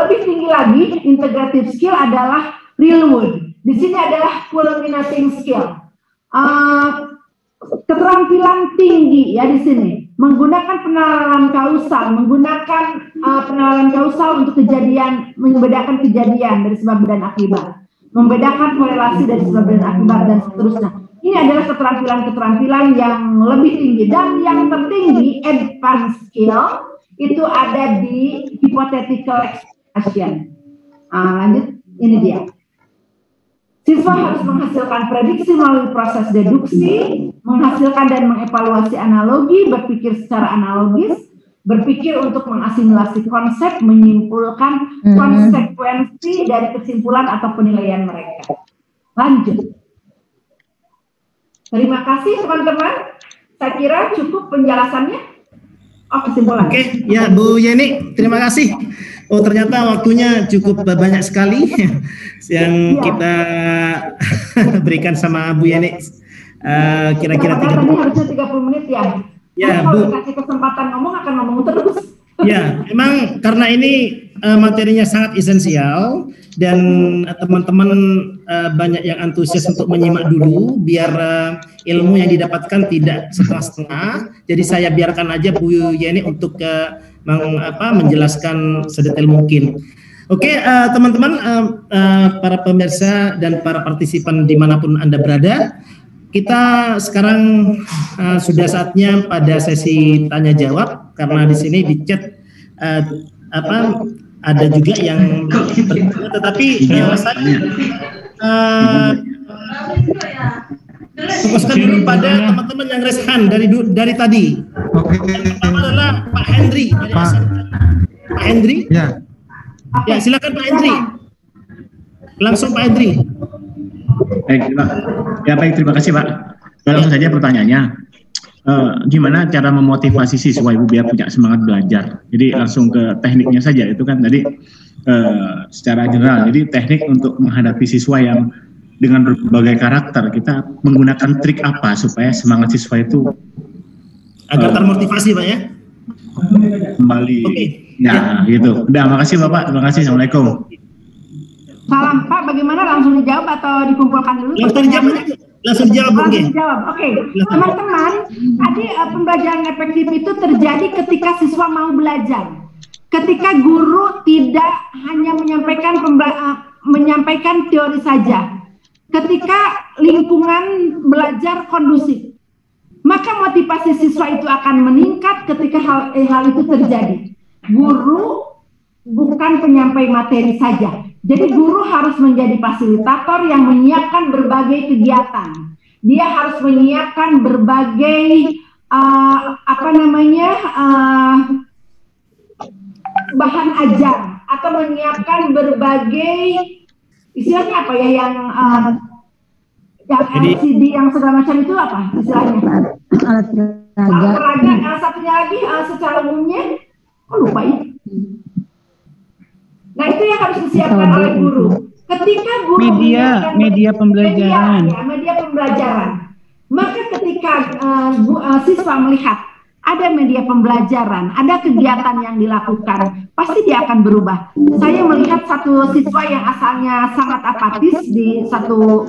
[SPEAKER 4] lebih tinggi lagi, integrative skill adalah real world. Di sini adalah culminating skill. Keterampilan tinggi ya di sini, menggunakan penalaran kausal, untuk kejadian, membedakan kejadian dari sebab dan akibat, membedakan korelasi dari sebab dan akibat, dan seterusnya. Ini adalah keterampilan-keterampilan yang lebih tinggi, dan yang tertinggi advanced skill itu ada di hypothetical explanation. Lanjut, ini dia. Siswa harus menghasilkan prediksi melalui proses deduksi, menghasilkan dan mengevaluasi analogi, berpikir secara analogis, berpikir untuk mengasimilasi konsep, menyimpulkan konsekuensi dari kesimpulan atau penilaian mereka. Lanjut. Terima kasih teman-teman. Saya kira cukup penjelasannya. Kesimpulan.
[SPEAKER 1] Oke, ya Bu Yeni, terima kasih. Oh, ternyata waktunya cukup banyak sekali yang kita berikan sama Bu Yeni. Kira-kira 30
[SPEAKER 4] harusnya 30 menit ya.
[SPEAKER 1] Ya,
[SPEAKER 4] Bu. Kalau kasih kesempatan ngomong akan ngomong terus.
[SPEAKER 1] Ya, memang karena ini materinya sangat esensial dan teman-teman banyak yang antusias untuk menyimak dulu biar ilmu yang didapatkan tidak setengah-setengah. Jadi saya biarkan aja Bu Yeni untuk menjelaskan sedetail mungkin. Oke, teman-teman, para pemirsa dan para partisipan dimanapun Anda berada, kita sekarang sudah saatnya pada sesi tanya jawab, karena di sini di chat ada juga yang tetapi saya fokuskan dulu pada teman-teman yang raise hand dari tadi. Yang pertama adalah Pak Hendri dari SMK. Pak Hendri?
[SPEAKER 8] Ya.
[SPEAKER 1] Ya, silakan Pak Hendri. Langsung Pak Hendri.
[SPEAKER 11] Baik, terima kasih Pak. Langsung saja pertanyaannya, gimana cara memotivasi siswa Ibu biar punya semangat belajar? Jadi langsung ke tekniknya saja, itu kan tadi secara general. Jadi teknik untuk menghadapi siswa yang dengan berbagai karakter, kita menggunakan trik apa supaya semangat siswa itu
[SPEAKER 1] agar termotivasi Pak ya?
[SPEAKER 11] Kembali. Ya, gitu. Udah, makasih Bapak. Terima kasih. Assalamualaikum.
[SPEAKER 4] Salam Pak, bagaimana, langsung dijawab atau dikumpulkan dulu?
[SPEAKER 1] Langsung dijawab.
[SPEAKER 4] Oke. Teman-teman, tadi pembelajaran efektif itu terjadi ketika siswa mau belajar. Ketika guru tidak hanya menyampaikan teori saja. Ketika lingkungan belajar kondusif, maka motivasi siswa itu akan meningkat ketika hal itu terjadi. Guru bukan penyampai materi saja. Jadi guru harus menjadi fasilitator yang menyiapkan berbagai kegiatan. Dia harus menyiapkan berbagai bahan ajar atau menyiapkan berbagai istilahnya apa ya yang LCD yang segala macam itu apa istilahnya? Alat peraga. Satunya lagi secara umumnya, lupa ya. Nah itu yang harus disiapkan oleh guru. Ketika guru
[SPEAKER 6] media pembelajaran.
[SPEAKER 4] Media pembelajaran. Maka ketika siswa melihat ada media pembelajaran, ada kegiatan yang dilakukan, pasti dia akan berubah. Saya melihat satu siswa yang asalnya sangat apatis di satu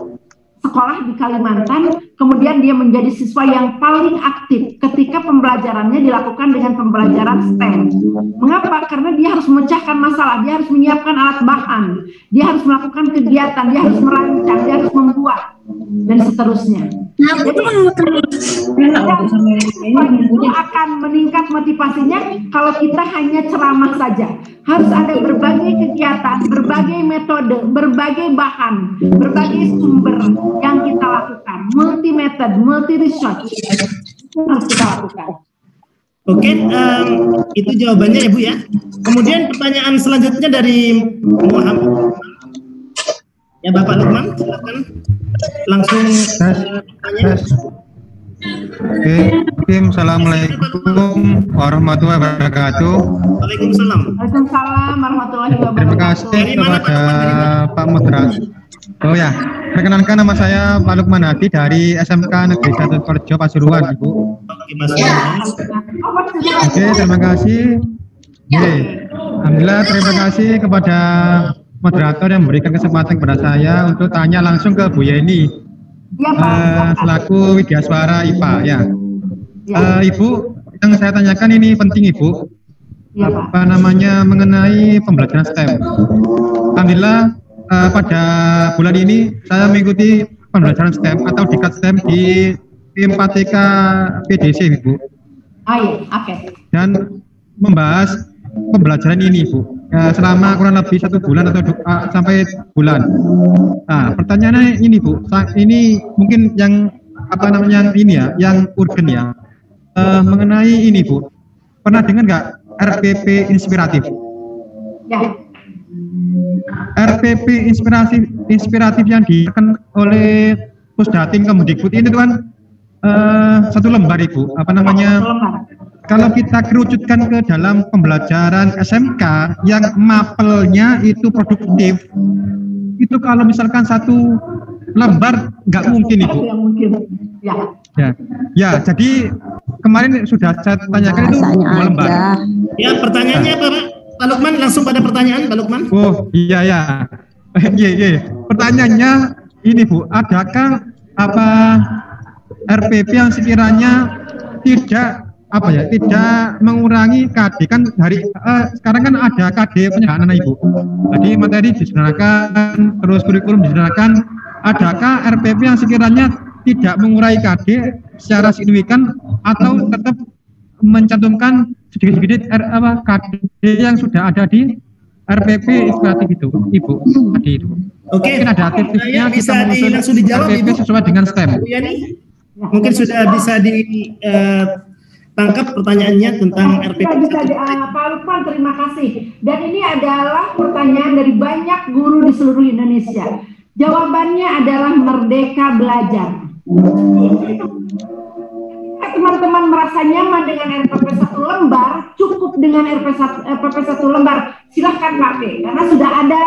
[SPEAKER 4] sekolah di Kalimantan, kemudian dia menjadi siswa yang paling aktif ketika pembelajarannya dilakukan dengan pembelajaran STEM. Mengapa? Karena dia harus memecahkan masalah, dia harus menyiapkan alat bahan, dia harus melakukan kegiatan, dia harus merancang, dia harus membuat, dan seterusnya. Jadi itu akan meningkat motivasinya kalau kita hanya ceramah saja. Harus ada berbagai kegiatan, berbagai metode, berbagai bahan, berbagai sumber yang kita lakukan. Multi method, multi research harus kita lakukan.
[SPEAKER 1] Oke, itu jawabannya ya Bu ya. Kemudian pertanyaan selanjutnya dari Muhammad. Ya Bapak Lukman, silakan langsung tanya.
[SPEAKER 8] Oke, Assalamualaikum warahmatullahi wabarakatuh.
[SPEAKER 1] Waalaikumsalam.
[SPEAKER 4] Waalaikumsalam warahmatullahi wabarakatuh.
[SPEAKER 8] Terima kasih kepada Pak Moderator. Oh ya, perkenalkan nama saya Pak Lukman Hadi dari SMK Negeri 1 Korjo Pasuruan, Ibu. Oke, terima kasih. Oke, alhamdulillah terima kasih kepada moderator yang memberikan kesempatan kepada saya untuk tanya langsung ke Bu Yeni selaku Widyaswara IPA ya. Ibu, yang saya tanyakan ini penting Ibu, apa namanya mengenai pembelajaran STEM. Alhamdulillah pada bulan ini saya mengikuti pembelajaran STEM atau diklat STEM di P4TK PDC Ibu. Dan membahas pembelajaran ini Ibu selama kurang lebih 1 bulan atau sampai bulan. Nah, pertanyaannya ini Bu, ini mungkin yang apa namanya ini ya, yang urgen ya, mengenai ini Bu, pernah dengar nggak RPP inspiratif?
[SPEAKER 4] Ya.
[SPEAKER 8] RPP inspiratif yang diberikan oleh Pusdatin Kemendikbud ini tuh kan 1 lembar Ibu, apa namanya? Kalau kita kerucutkan ke dalam pembelajaran SMK yang mapelnya itu produktif, itu kalau misalkan 1 lembar nggak mungkin Ibu. Ya, jadi kemarin sudah saya tanyakan itu 2 lembar.
[SPEAKER 1] Ya, pertanyaannya apa Pak Lukman? Langsung pada pertanyaan Pak Lukman.
[SPEAKER 8] Oh iya ya, iya. Pertanyaannya ini Bu, adakah apa RPP yang sekiranya tidak mengurangi KD kan dari sekarang kan ada KD penyederhanaan Ibu. Jadi materi disederhanakan, terus kurikulum disederhanakan. Adakah RPP yang sekiranya tidak mengurangi KD secara signifikan atau tetap mencantumkan sedikit-sedikit KD yang sudah ada di RPP inspiratif itu, Ibu? Tadi itu.
[SPEAKER 1] Oke.
[SPEAKER 8] Mungkin ada aktifnya
[SPEAKER 1] bisa langsung dijawab
[SPEAKER 8] RPP
[SPEAKER 1] Ibu
[SPEAKER 8] sesuai dengan STEM.
[SPEAKER 1] Mungkin sudah bisa ditangkap pertanyaannya tentang RPP.
[SPEAKER 4] Pak Lukman, terima kasih. Dan ini adalah pertanyaan dari banyak guru di seluruh Indonesia. Jawabannya adalah merdeka belajar. Teman-teman merasa nyaman dengan RPP 1 lembar, cukup dengan RPP 1 lembar, silahkan pakai karena sudah ada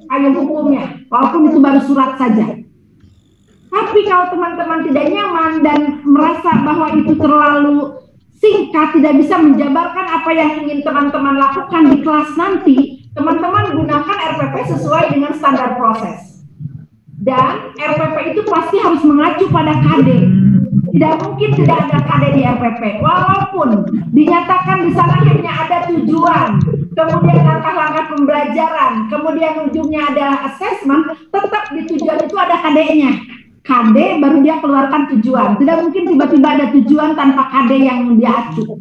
[SPEAKER 4] payung hukumnya, walaupun itu baru surat saja. Tapi kalau teman-teman tidak nyaman dan merasa bahwa itu terlalu singkat, tidak bisa menjabarkan apa yang ingin teman-teman lakukan di kelas nanti, teman-teman gunakan RPP sesuai dengan standar proses. Dan RPP itu pasti harus mengacu pada KD. Tidak mungkin tidak ada KD di RPP, walaupun dinyatakan di sana hanya ada tujuan, kemudian langkah-langkah pembelajaran, kemudian ujungnya ada assessment, tetap di tujuan itu ada KD-nya. KD baru dia keluarkan tujuan. Tidak mungkin tiba-tiba ada tujuan tanpa KD yang dia acu.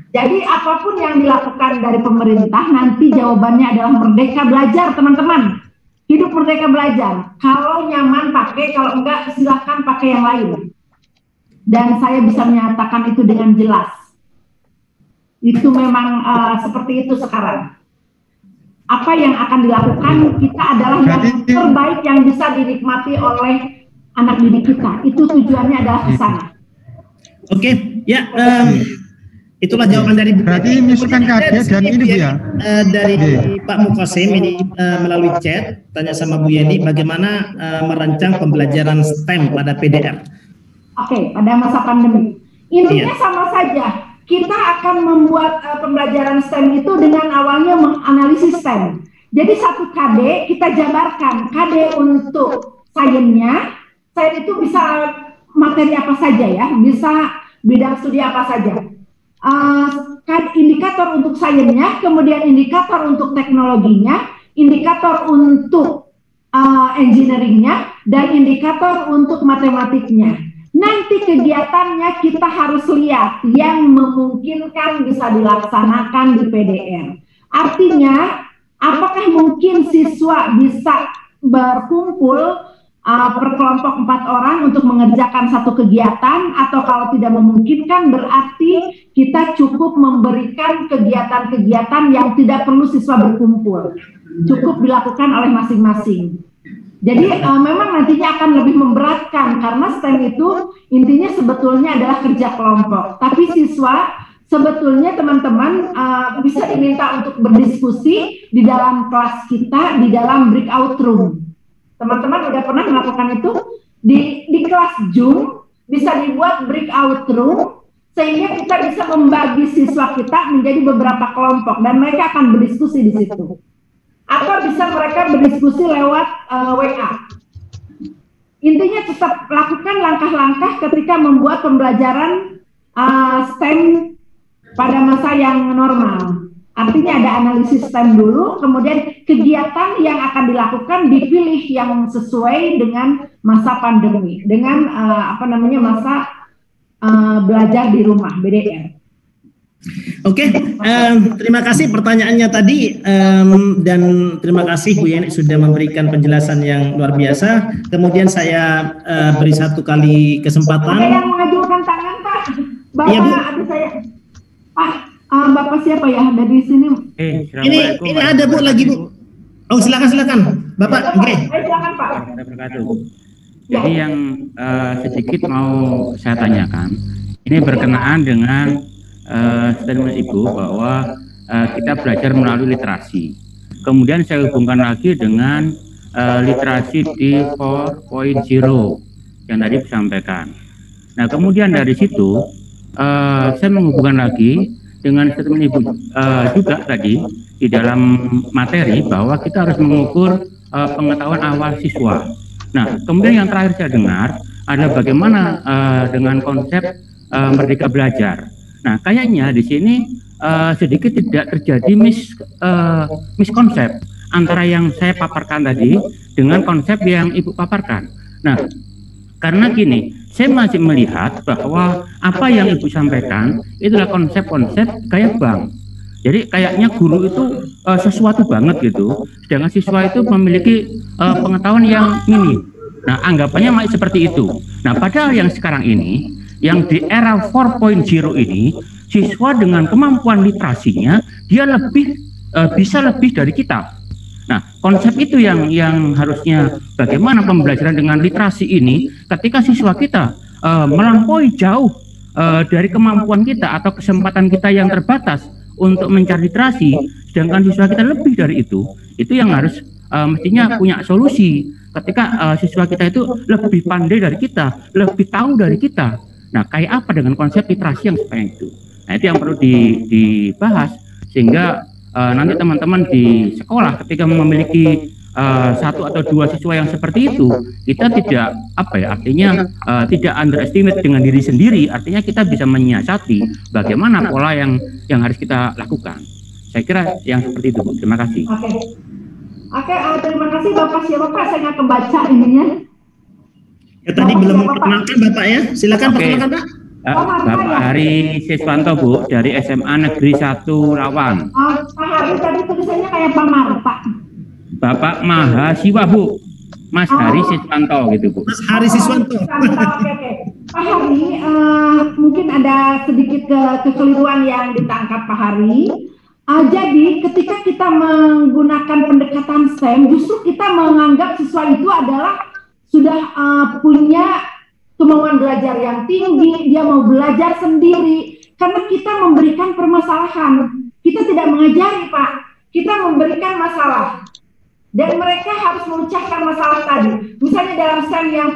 [SPEAKER 4] Jadi apapun yang dilakukan dari pemerintah, nanti jawabannya adalah merdeka belajar, teman-teman. Hidup merdeka belajar. Kalau nyaman pakai, kalau enggak silahkan pakai yang lain. Dan saya bisa menyatakan itu dengan jelas. Itu memang seperti itu sekarang. Apa yang akan dilakukan kita adalah yang terbaik yang bisa dinikmati oleh anak didik kita. Itu tujuannya adalah ke sana.
[SPEAKER 1] Oke, ya.
[SPEAKER 12] Itulah jawaban dari Bu.
[SPEAKER 8] Berarti misalkan KD dan ini Bu ya.
[SPEAKER 12] Dari Pak Mukasim ini melalui chat tanya sama Bu Yeni bagaimana merancang pembelajaran STEM pada PDR.
[SPEAKER 4] Oke, pada masa pandemi. Intinya sama saja. Kita akan membuat pembelajaran STEM itu dengan awalnya menganalisis STEM. Jadi satu KD kita jabarkan. KD untuk sainsnya, sains itu bisa materi apa saja ya, bisa bidang studi apa saja. Indikator untuk sainsnya, kemudian indikator untuk teknologinya, indikator untuk engineeringnya, dan indikator untuk matematiknya. Nanti kegiatannya kita harus lihat yang memungkinkan bisa dilaksanakan di PDR. Artinya, apakah mungkin siswa bisa berkumpul per kelompok 4 orang untuk mengerjakan satu kegiatan, atau kalau tidak memungkinkan berarti kita cukup memberikan kegiatan-kegiatan yang tidak perlu siswa berkumpul, cukup dilakukan oleh masing-masing. Jadi memang nantinya akan lebih memberatkan karena STEM itu intinya sebetulnya adalah kerja kelompok, tapi siswa sebetulnya teman-teman bisa diminta untuk berdiskusi di dalam kelas kita, di dalam breakout room. Teman-teman udah pernah melakukan itu di kelas Zoom, bisa dibuat breakout room sehingga kita bisa membagi siswa kita menjadi beberapa kelompok dan mereka akan berdiskusi di situ. Atau bisa mereka berdiskusi lewat WA. Intinya tetap lakukan langkah-langkah ketika membuat pembelajaran STEM pada masa yang normal. Artinya ada analisis STEM dulu, kemudian kegiatan yang akan dilakukan dipilih yang sesuai dengan masa pandemi, dengan masa belajar di rumah BDR.
[SPEAKER 12] Oke, terima kasih pertanyaannya tadi dan terima kasih Bu Yeni sudah memberikan penjelasan yang luar biasa. Kemudian saya beri satu kali kesempatan.
[SPEAKER 4] Ada yang mengajukan tangan Pak? Bapak,
[SPEAKER 12] ya, Bu.
[SPEAKER 4] ada saya. Pak, Bapak siapa ya dari sini?
[SPEAKER 12] Ini ada Bu lagi Bu. Oh silakan Bapak. Oke.
[SPEAKER 4] Silakan Pak.
[SPEAKER 2] Jadi yang sedikit mau saya tanyakan, ini berkenaan dengan statement Ibu bahwa kita belajar melalui literasi. Kemudian saya hubungkan lagi dengan literasi di 4.0 yang tadi disampaikan. Nah kemudian dari situ saya menghubungkan lagi dengan statement Ibu juga tadi di dalam materi bahwa kita harus mengukur pengetahuan awal siswa. Nah kemudian yang terakhir saya dengar adalah bagaimana dengan konsep merdeka belajar. Nah, kayaknya di sini sedikit tidak terjadi miskonsep antara yang saya paparkan tadi dengan konsep yang Ibu paparkan. Nah, karena gini, saya masih melihat bahwa apa yang Ibu sampaikan itulah konsep-konsep kayak bank. Jadi kayaknya guru itu sesuatu banget gitu, sedangkan siswa itu memiliki pengetahuan yang minim. Nah, anggapannya masih seperti itu. Nah, padahal yang sekarang ini yang di era 4.0 ini, siswa dengan kemampuan literasinya dia bisa lebih dari kita. Nah, konsep itu yang harusnya bagaimana pembelajaran dengan literasi ini ketika siswa kita melampaui jauh dari kemampuan kita atau kesempatan kita yang terbatas untuk mencari literasi, sedangkan siswa kita lebih dari itu yang harus mestinya punya solusi ketika siswa kita itu lebih pandai dari kita, lebih tahu dari kita. Nah, kayak apa dengan konsep literasi yang seperti itu? Nah, itu yang perlu dibahas sehingga nanti teman-teman di sekolah ketika memiliki 1 atau 2 siswa yang seperti itu, kita tidak tidak underestimate dengan diri sendiri. Artinya kita bisa menyiasati bagaimana pola yang harus kita lakukan. Saya kira yang seperti itu, Bu. Terima kasih.
[SPEAKER 4] Oke, terima kasih Bapak. Siapa Pak? Saya nggak kebaca ininya.
[SPEAKER 12] Ya, tadi belum memperkenalkan Bapak ya. Silakan perkenalkan Pak.
[SPEAKER 2] Bapak Hari Siswanto Bu dari SMA Negeri 1 Rawang.
[SPEAKER 4] Pak Hari tadi tulisannya kayak Pak Marta.
[SPEAKER 2] Bapak Mahasiwa Bu. Mas Hari Siswanto gitu Bu.
[SPEAKER 12] Mas Hari Siswanto.
[SPEAKER 4] Oke. Pak Hari, mungkin ada sedikit kekeliruan yang ditangkap Pak Hari. Jadi ketika kita menggunakan pendekatan STEM, justru kita menganggap siswa itu adalah sudah punya kemauan belajar yang tinggi, dia mau belajar sendiri. karena kita memberikan permasalahan. Kita tidak mengajari, Pak. Kita memberikan masalah. Dan mereka harus mengucapkan masalah tadi. Misalnya dalam STEM yang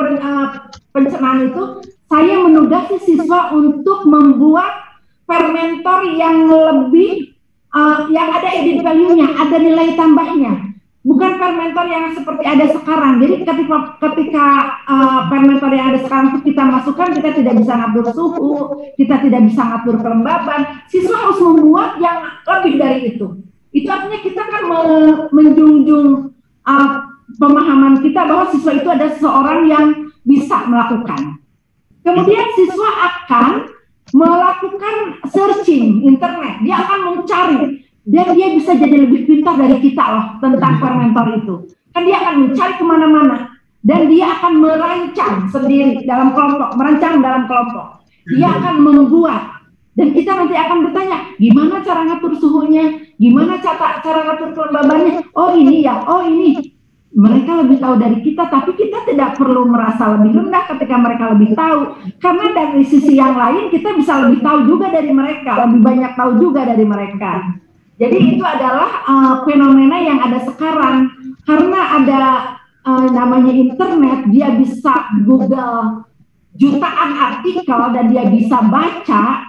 [SPEAKER 4] pencernaan itu, saya menugasi siswa untuk membuat fermentor yang lebih, yang ada added value-nya, ada nilai tambahnya. Bukan fermentor yang seperti ada sekarang. Jadi ketika fermentor yang ada sekarang itu kita masukkan, kita tidak bisa ngatur suhu, kita tidak bisa ngatur kelembaban. Siswa harus membuat yang lebih dari itu. Itu artinya kita kan menjunjung pemahaman kita bahwa siswa itu ada seseorang yang bisa melakukan. Kemudian siswa akan melakukan searching internet, dia akan mencari. Dan dia bisa jadi lebih pintar dari kita loh tentang fermentor itu. Kan dia akan mencari kemana-mana. Dan dia akan merancang sendiri dalam kelompok. Merancang dalam kelompok. Dia akan membuat. Dan kita nanti akan bertanya, gimana cara ngatur suhunya? Gimana cara ngatur kelembabannya? Oh ini ya, oh ini. Mereka lebih tahu dari kita, tapi kita tidak perlu merasa lebih rendah ketika mereka lebih tahu. Karena dari sisi yang lain, kita bisa lebih tahu juga dari mereka. Lebih banyak tahu juga dari mereka. Jadi itu adalah fenomena yang ada sekarang. Karena ada namanya internet, dia bisa Google jutaan artikel dan dia bisa baca,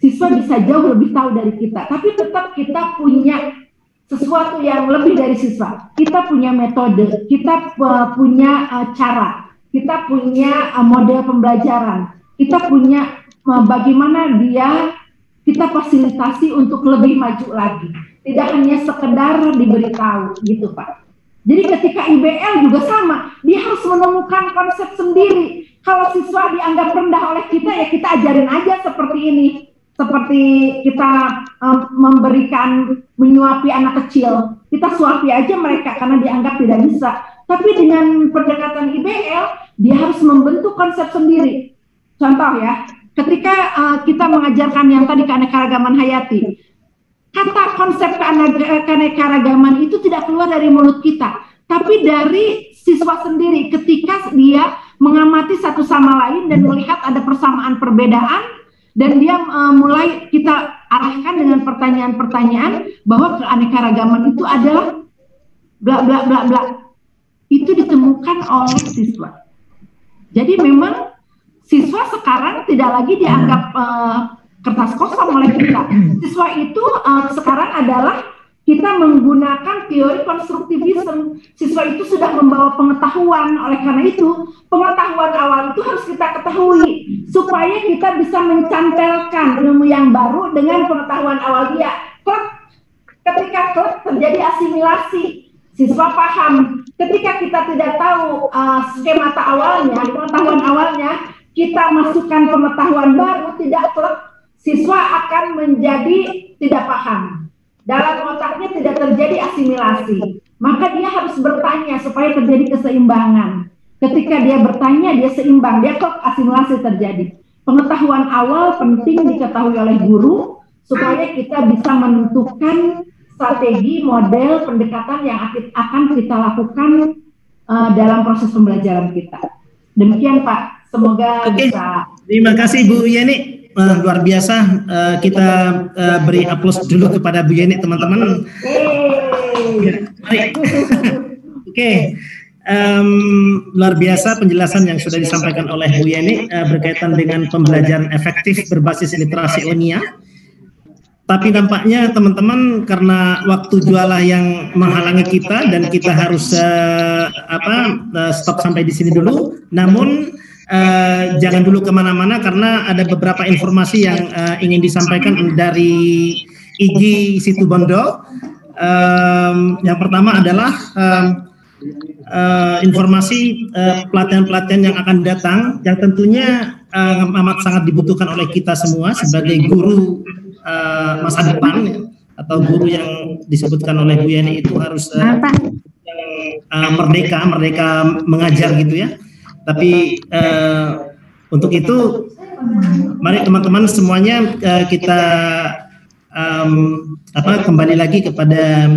[SPEAKER 4] siswa bisa jauh lebih tahu dari kita. Tapi tetap kita punya sesuatu yang lebih dari siswa. Kita punya metode, kita punya cara, kita punya model pembelajaran, kita punya bagaimana kita fasilitasi untuk lebih maju lagi. Tidak hanya sekedar diberitahu gitu Pak. Jadi ketika IBL juga sama, dia harus menemukan konsep sendiri. Kalau siswa dianggap rendah oleh kita, ya kita ajarin aja seperti ini. Seperti kita menyuapi anak kecil. Kita suapi aja mereka karena dianggap tidak bisa. Tapi dengan pendekatan IBL, dia harus membentuk konsep sendiri. Contoh ya, ketika kita mengajarkan yang tadi keanekaragaman hayati, kata konsep keanekaragaman itu tidak keluar dari mulut kita, tapi dari siswa sendiri ketika dia mengamati satu sama lain dan melihat ada persamaan perbedaan, dan dia mulai kita arahkan dengan pertanyaan-pertanyaan bahwa keanekaragaman itu adalah bla bla bla bla. Itu ditemukan oleh siswa. Jadi memang siswa sekarang tidak lagi dianggap kertas kosong oleh kita. Siswa itu sekarang adalah kita menggunakan teori konstruktivisme. Siswa itu sudah membawa pengetahuan. Oleh karena itu, pengetahuan awal itu harus kita ketahui supaya kita bisa mencantelkan ilmu yang baru dengan pengetahuan awal dia. Ketika terjadi asimilasi, siswa paham. Ketika kita tidak tahu skemata awalnya, pengetahuan awalnya, kita masukkan pengetahuan baru, tidak klub, siswa akan menjadi tidak paham. Dalam otaknya tidak terjadi asimilasi. Maka dia harus bertanya supaya terjadi keseimbangan. Ketika dia bertanya, dia seimbang, dia klub, asimilasi terjadi. Pengetahuan awal penting diketahui oleh guru, supaya kita bisa menentukan strategi, model, pendekatan yang akan kita lakukan dalam proses pembelajaran kita. Demikian Pak. Semoga bisa.
[SPEAKER 12] Terima kasih Bu Yeni, luar biasa. Kita beri aplaus dulu kepada Bu Yeni, teman-teman. Mari. Oke, luar biasa penjelasan yang sudah disampaikan oleh Bu Yeni berkaitan dengan pembelajaran efektif berbasis literasi ilmiah. Tapi nampaknya teman-teman karena waktu jualah yang menghalangi kita dan kita harus stop sampai di sini dulu. Namun jangan dulu kemana-mana karena ada beberapa informasi yang ingin disampaikan dari IG Situbondo. Yang pertama adalah informasi pelatihan-pelatihan yang akan datang, yang tentunya amat sangat dibutuhkan oleh kita semua sebagai guru masa depan, atau guru yang disebutkan oleh Bu Yani itu harus merdeka mengajar gitu ya. Tapi untuk itu mari teman-teman semuanya kita kembali lagi kepada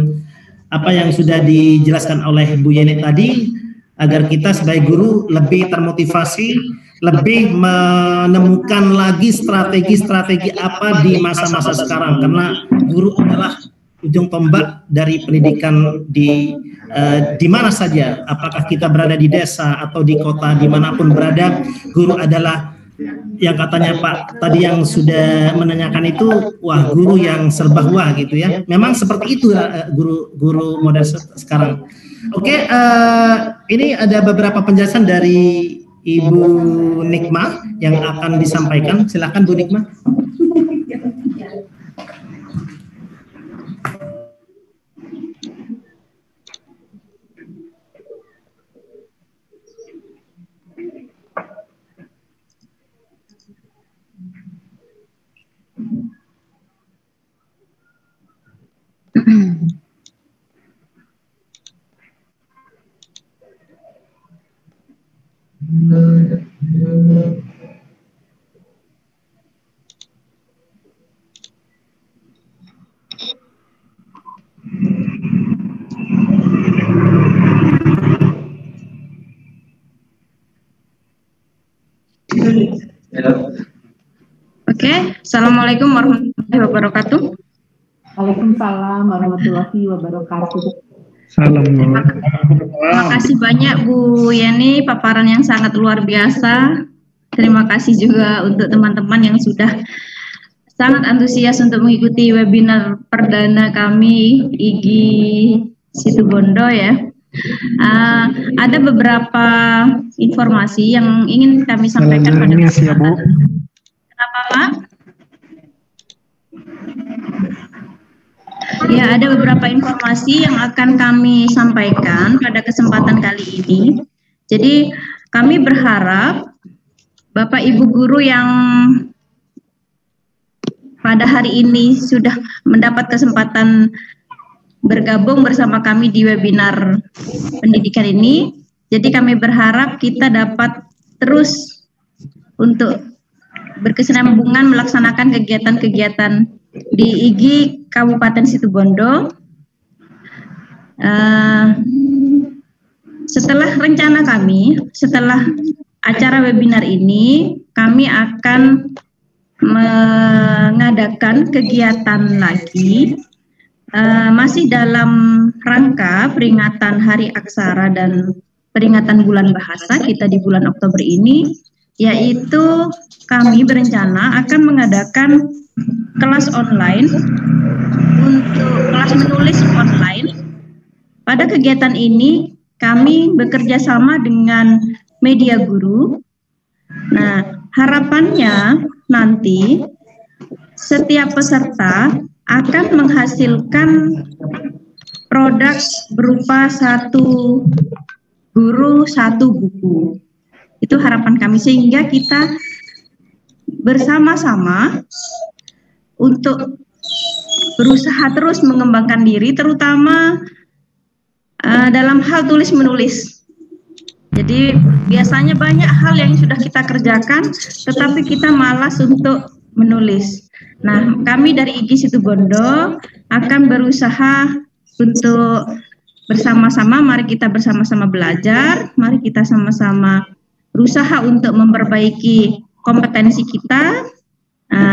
[SPEAKER 12] apa yang sudah dijelaskan oleh Bu Yani tadi, agar kita sebagai guru lebih termotivasi lebih menemukan lagi strategi-strategi apa di masa-masa sekarang, karena guru adalah ujung tombak dari pendidikan di mana saja, apakah kita berada di desa atau di kota, dimanapun berada, guru adalah yang katanya Pak tadi yang sudah menanyakan itu, wah guru yang serba wah gitu ya. Memang seperti itu guru modern sekarang. Oke, ini ada beberapa penjelasan dari Ibu Nikmah yang akan disampaikan. Silakan Bu Nikmah.
[SPEAKER 7] Oke, Assalamualaikum warahmatullahi wabarakatuh.
[SPEAKER 4] Waalaikumsalam warahmatullahi wabarakatuh.
[SPEAKER 7] Terima kasih banyak Bu Yani, paparan yang sangat luar biasa. Terima kasih juga untuk teman-teman yang sudah sangat antusias untuk mengikuti webinar perdana kami IGI Situbondo ya. Ada beberapa informasi yang ingin kami sampaikan pada kesempatan. Kenapa Pak? Ya, ada beberapa informasi yang akan kami sampaikan pada kesempatan kali ini. Jadi kami berharap Bapak Ibu guru yang pada hari ini sudah mendapat kesempatan bergabung bersama kami di webinar pendidikan ini. Jadi kami berharap kita dapat terus untuk berkesinambungan melaksanakan kegiatan-kegiatan di IGI Kabupaten Situbondo. Setelah rencana kami, setelah acara webinar ini, kami akan mengadakan kegiatan lagi, masih dalam rangka peringatan Hari Aksara dan peringatan Bulan Bahasa kita di bulan Oktober ini, yaitu kami berencana akan mengadakan kelas online untuk kelas menulis online. Pada kegiatan ini kami bekerja sama dengan media guru. Nah, harapannya nanti setiap peserta akan menghasilkan produk berupa satu guru, satu buku. Itu harapan kami, sehingga kita bersama-sama untuk berusaha terus mengembangkan diri, terutama dalam hal tulis menulis. Jadi biasanya banyak hal yang sudah kita kerjakan, tetapi kita malas untuk menulis. Nah, kami dari IGI Situbondo akan berusaha untuk bersama-sama, mari kita bersama-sama belajar, mari kita sama-sama berusaha untuk memperbaiki kompetensi kita.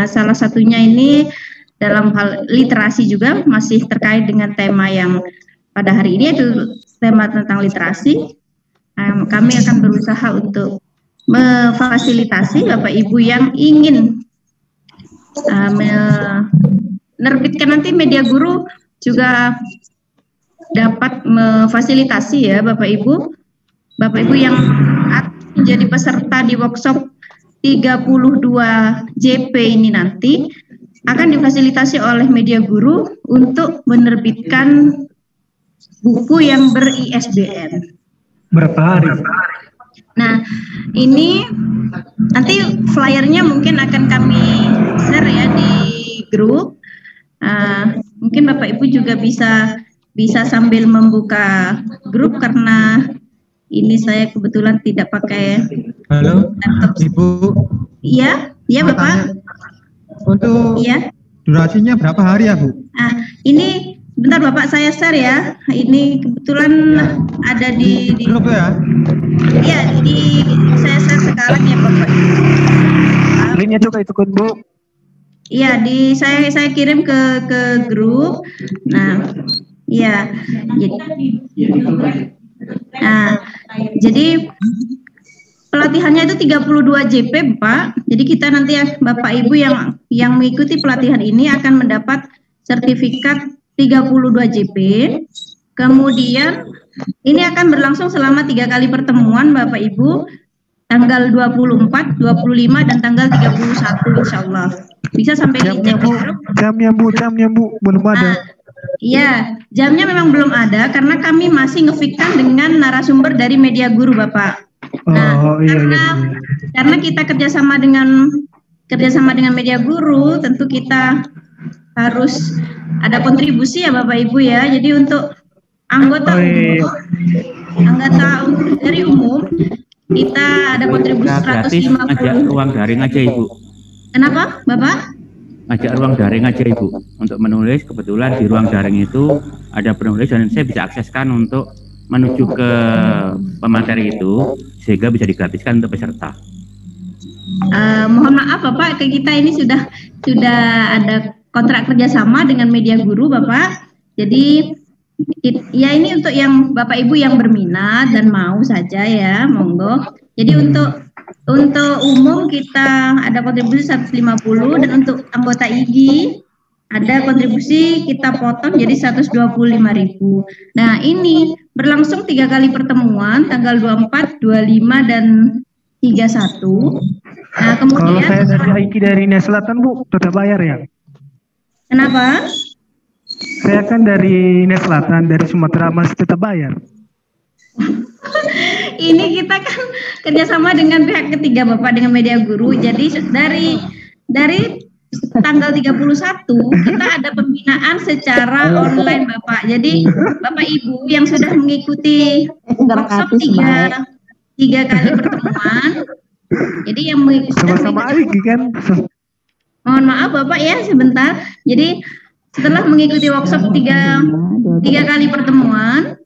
[SPEAKER 7] Salah satunya ini dalam hal literasi juga masih terkait dengan tema yang pada hari ini, yaitu tema tentang literasi. Kami akan berusaha untuk memfasilitasi Bapak Ibu yang ingin menerbitkan nanti media guru juga dapat memfasilitasi ya Bapak Ibu yang akan menjadi peserta di workshop 32 JP ini nanti akan difasilitasi oleh media guru untuk menerbitkan buku yang ber-ISBN.
[SPEAKER 8] Berapa hari?
[SPEAKER 7] Nah, ini nanti flyernya mungkin akan kami share ya di grup. Mungkin Bapak Ibu juga bisa sambil membuka grup, karena ini saya kebetulan tidak pakai laptop.
[SPEAKER 8] Ibu.
[SPEAKER 7] Iya, Bapak.
[SPEAKER 8] Untuk durasinya berapa hari ya Bu?
[SPEAKER 7] Ini sebentar Bapak saya share ya. Ini kebetulan ada di
[SPEAKER 8] grup ya.
[SPEAKER 7] Iya, saya share sekarang ya Bapak.
[SPEAKER 13] Linknya juga itu kan Bu.
[SPEAKER 7] Iya, saya kirim ke grup. Nah, iya. Jadi pelatihannya itu 32 JP, Pak. Jadi kita nanti Bapak Ibu yang mengikuti pelatihan ini akan mendapat sertifikat 32 JP. Kemudian ini akan berlangsung selama 3 kali pertemuan Bapak Ibu, tanggal 24, 25 dan tanggal 31 insyaallah. Bisa sampai dicek di grup.
[SPEAKER 13] Jamnya Bu, belum ada.
[SPEAKER 7] Iya, jamnya memang belum ada karena kami masih ngefikkan dengan narasumber dari Media Guru, Bapak. Nah, karena kita kerjasama dengan Media Guru, tentu kita harus ada kontribusi ya Bapak Ibu ya. Jadi untuk anggota dari umum kita ada kontribusi 150.
[SPEAKER 2] Ngajak ruang daring aja Ibu.
[SPEAKER 7] Kenapa, Bapak?
[SPEAKER 2] Ngajak ruang daring aja Ibu untuk menulis. Kebetulan di ruang daring itu ada penulis dan saya bisa akseskan untuk menuju ke pemateri itu sehingga bisa digratiskan untuk peserta.
[SPEAKER 7] Mohon maaf Bapak, kita ini sudah ada kontrak kerjasama dengan Media Guru Bapak. Jadi ya ini untuk yang Bapak Ibu yang berminat dan mau saja ya, monggo. Jadi untuk umum kita ada kontribusi 150 dan untuk anggota IG ada kontribusi kita potong jadi 125.000. Nah, ini berlangsung 3 kali pertemuan tanggal 24, 25 dan 31. Nah, kemudian
[SPEAKER 13] kalau saya dari IG dari Ines Selatan Bu, tetap bayar ya?
[SPEAKER 7] Kenapa?
[SPEAKER 13] Saya kan dari Ines Selatan, dari Sumatera, masih tetap bayar.
[SPEAKER 7] Ini kita kan kerjasama dengan pihak ketiga Bapak, dengan Media Guru. Jadi dari tanggal 31 kita ada pembinaan secara online Bapak. Jadi Bapak Ibu yang sudah mengikuti workshop 3 kali pertemuan. Jadi yang
[SPEAKER 13] sama-sama lagi kan.
[SPEAKER 7] Mohon maaf Bapak ya sebentar. Jadi setelah mengikuti workshop 3 kali pertemuan,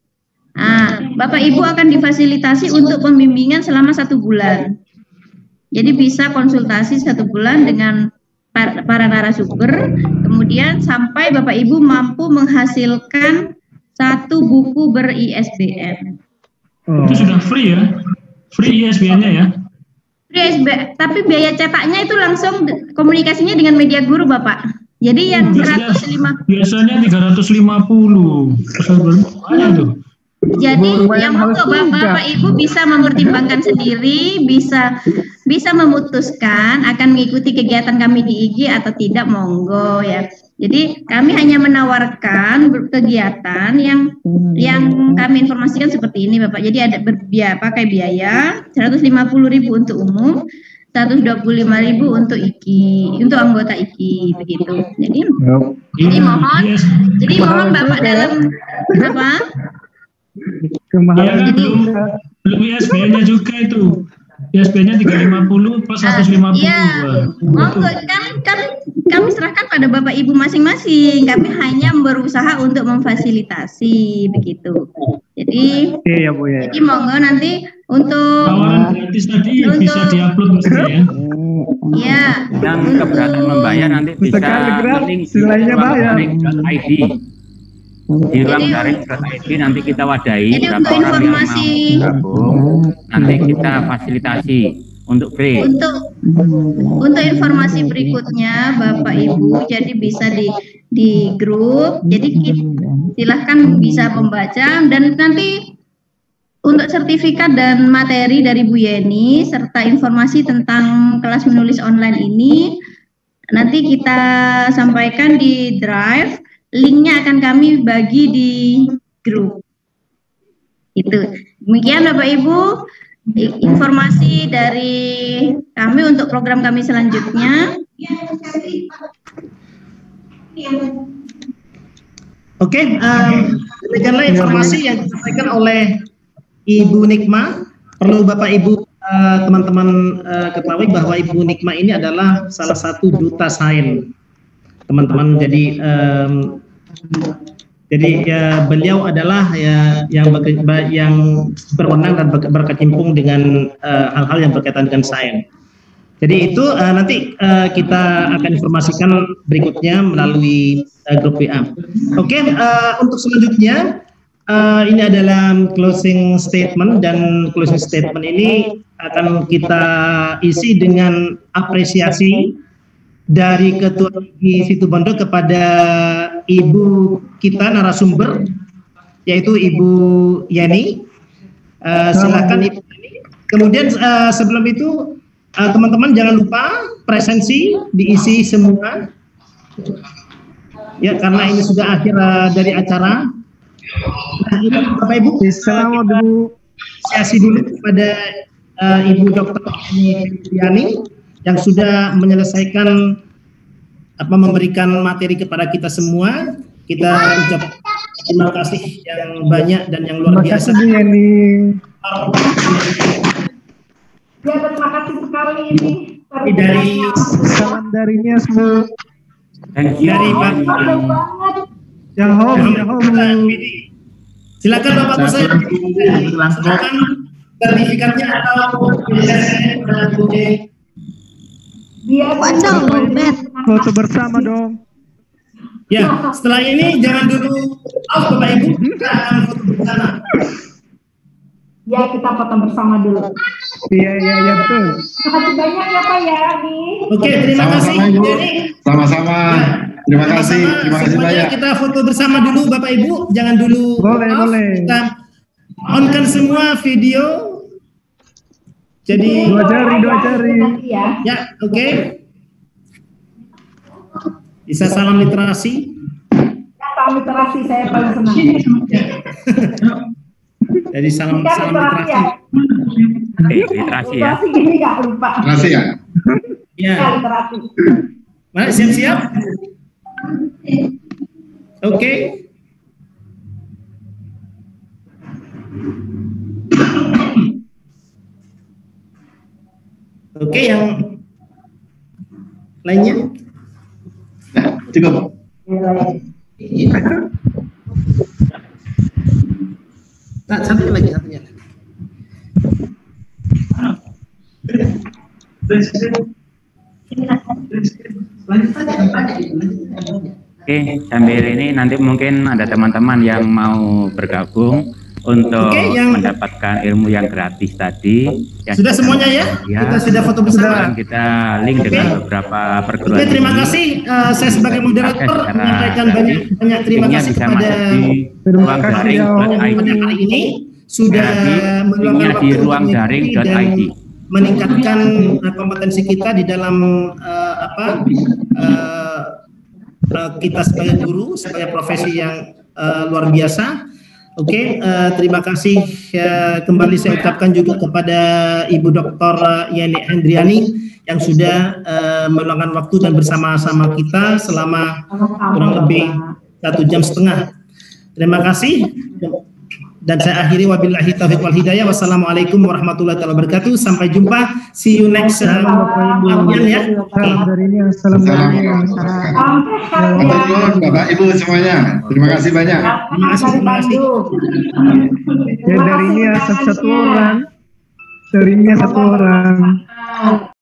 [SPEAKER 7] Bapak Ibu akan difasilitasi untuk pembimbingan selama 1 bulan. Jadi bisa konsultasi 1 bulan dengan para narasumber, kemudian sampai Bapak Ibu mampu menghasilkan 1 buku ber-ISBN.
[SPEAKER 6] Itu sudah free ya? Free ISBN-nya ya?
[SPEAKER 7] Free ISBN, tapi biaya cetaknya itu langsung komunikasinya dengan Media Guru Bapak. Jadi yang 105
[SPEAKER 6] biasanya 350. Ada tuh.
[SPEAKER 7] Jadi yang monggo Bapak Ibu bisa mempertimbangkan sendiri, bisa memutuskan akan mengikuti kegiatan kami di IG atau tidak, monggo ya. Jadi kami hanya menawarkan kegiatan yang kami informasikan seperti ini Bapak. Jadi ada pakai biaya 150.000 untuk umum, 125.000 untuk untuk anggota IKI begitu. Jadi mohon Bapak dalam apa?
[SPEAKER 6] Ya, belum ISBN-nya juga itu. ISBN-nya 350 plus 150.
[SPEAKER 7] Iya. Monggo kan kami serahkan pada Bapak Ibu masing-masing. Kami hanya berusaha untuk memfasilitasi begitu. Jadi
[SPEAKER 13] ya Bu ya.
[SPEAKER 7] Jadi monggo nanti untuk
[SPEAKER 6] tawaran gratis tadi bisa diupload mestinya ya.
[SPEAKER 7] Iya.
[SPEAKER 2] Yang keberatan membayar nanti bisa link
[SPEAKER 13] selainnya bayar.
[SPEAKER 2] ID. Di ruang daring ID nanti kita wadahi
[SPEAKER 7] berapa orang informasi
[SPEAKER 2] yang mau bergabung, nanti kita fasilitasi untuk free.
[SPEAKER 7] Untuk informasi berikutnya Bapak Ibu, jadi bisa di grup. Jadi silahkan bisa membaca dan nanti untuk sertifikat dan materi dari Bu Yeni serta informasi tentang kelas menulis online ini nanti kita sampaikan di Drive. Linknya akan kami bagi di grup. Itu. Demikian Bapak Ibu informasi dari kami untuk program kami selanjutnya.
[SPEAKER 12] Oke, demikianlah informasi yang disampaikan oleh Ibu Nikma. Perlu Bapak Ibu teman-teman ketahui bahwa Ibu Nikma ini adalah salah satu duta sains. Teman-teman, jadi Jadi ya, beliau adalah ya yang berwenang dan berkecimpung dengan hal-hal yang berkaitan dengan sains. Jadi itu nanti kita akan informasikan berikutnya melalui grup WA. Oke, untuk selanjutnya ini adalah closing statement, dan closing statement ini akan kita isi dengan apresiasi dari Ketua Situbondo kepada Ibu kita narasumber, yaitu Ibu Yeni. Silakan Ibu Yeni. Kemudian sebelum itu teman-teman jangan lupa presensi diisi semua. Ya, karena ini sudah akhir dari acara. Nah, Bapak Ibu, apresiasi dulu kepada Ibu Dr. Yeni yang sudah menyelesaikan memberikan materi kepada kita semua. Kita ucap terima kasih yang banyak dan yang luar biasa.
[SPEAKER 4] Ya, terima kasih sekali ini.
[SPEAKER 12] Dari
[SPEAKER 13] salam dari Niasmu.
[SPEAKER 12] Dari Pak.
[SPEAKER 13] Yang home.
[SPEAKER 12] Silakan Bapak Musa. Silakan sertifikatnya atau
[SPEAKER 13] foto bersama dong.
[SPEAKER 12] Ya, setelah ini jangan dulu off Bapak Ibu, kita akan foto bersama.
[SPEAKER 4] Ya, kita foto bersama dulu.
[SPEAKER 13] Iya betul.
[SPEAKER 4] Terima kasih banyak ya Pak ya.
[SPEAKER 12] Oke, terima kasih.
[SPEAKER 3] Sama-sama. Terima kasih banyak.
[SPEAKER 12] Kita foto bersama dulu Bapak Ibu, jangan dulu
[SPEAKER 13] boleh.
[SPEAKER 12] Kita on-kan semua video. Jadi
[SPEAKER 13] dua jari.
[SPEAKER 12] Ya, oke. Bisa salam literasi.
[SPEAKER 4] Salam literasi, saya paling senang.
[SPEAKER 12] Jadi salam literasi.
[SPEAKER 2] Literasi ya.
[SPEAKER 4] Ini nggak lupa.
[SPEAKER 3] Literasi ya.
[SPEAKER 12] Ya.
[SPEAKER 4] Literasi.
[SPEAKER 12] Mana siap-siap? Oke. Oke, yang lainnya?
[SPEAKER 3] Nah, cukup.
[SPEAKER 12] Nah, satunya lagi.
[SPEAKER 2] Oke, sambil ini nanti mungkin ada teman-teman yang mau bergabung untuk mendapatkan ilmu yang gratis tadi.
[SPEAKER 12] Sudah semuanya ya? Kita sudah foto bersama.
[SPEAKER 2] Kita link dengan beberapa perguruan.
[SPEAKER 12] Terima kasih. Saya sebagai moderator menyampaikan banyak terima kasih kepada
[SPEAKER 2] ruang daring
[SPEAKER 12] hari ini sudah meluangkan waktu
[SPEAKER 2] ruang daring.id
[SPEAKER 12] meningkatkan kompetensi kita di dalam kita sebagai guru, sebagai profesi yang luar biasa. Oke, terima kasih kembali saya ucapkan juga kepada Ibu Dr. Yeni Hendriani yang sudah meluangkan waktu dan bersama-sama kita selama kurang lebih 1,5 jam. Terima kasih. Dan saya akhiri wabillahi taufiq wal hidayah. Wassalamualaikum warahmatullahi wabarakatuh. Sampai jumpa. See you next latihan ya.
[SPEAKER 3] Assalamualaikum. Bapak Ibu semuanya. Terima kasih banyak.
[SPEAKER 12] Terima kasih.
[SPEAKER 13] Ya, darinya satu orang.